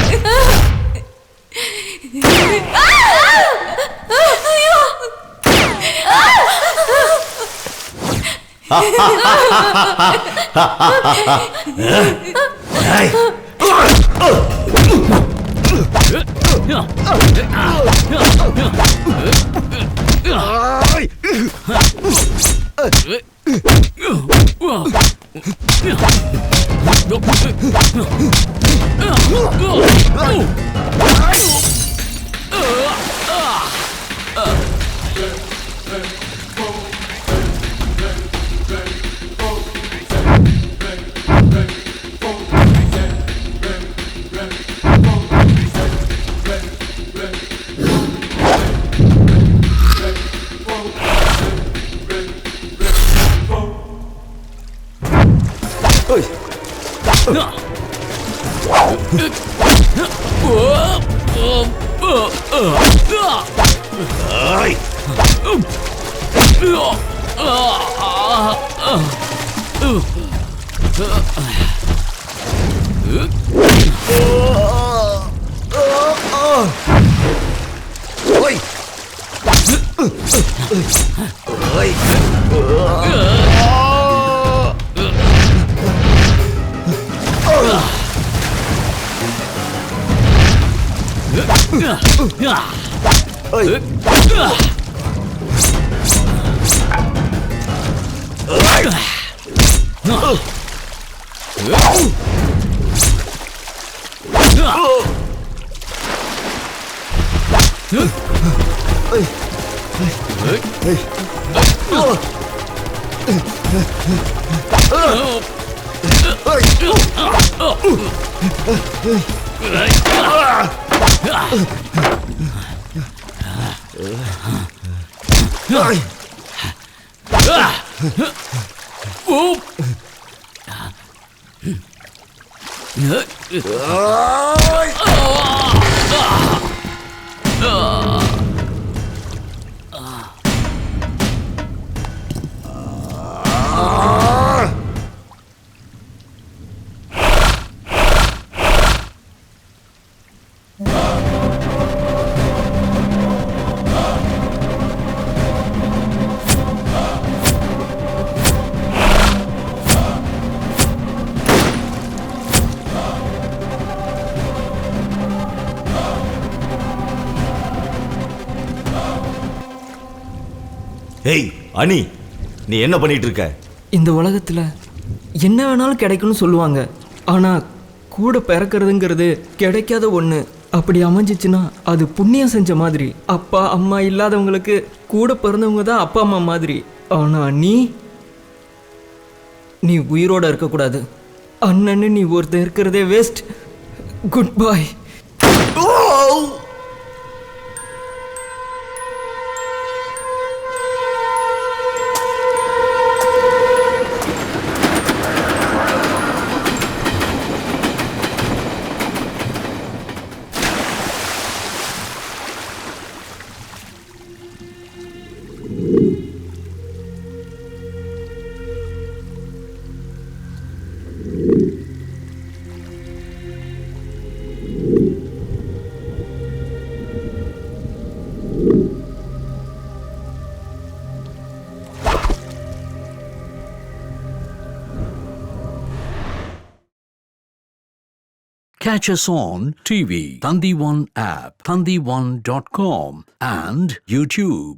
ஏய் அனி, நீ என்ன பண்ணிட்டு இருக்க? இந்த உலகத்துல என்ன வேணாலும் கிடைக்கும்னு சொல்லுவாங்க, ஆனா கூட பிறக்கிறதுங்கிறது கிடைக்காத ஒண்ணு. அப்படி அமைஞ்சிச்சுன்னா அது புண்ணியம் செஞ்ச மாதிரி. அப்பா அம்மா இல்லாதவங்களுக்கு கூட பிறந்தவங்க தான் அப்பா அம்மா மாதிரி. ஆனா நீ உயிரோட இருக்கக்கூடாது. அண்ணன்னு நீ ஒருத்தர் இருக்கிறதே waste. Good bye. Catch us on TV, Thandivan app, thandivan.com and YouTube.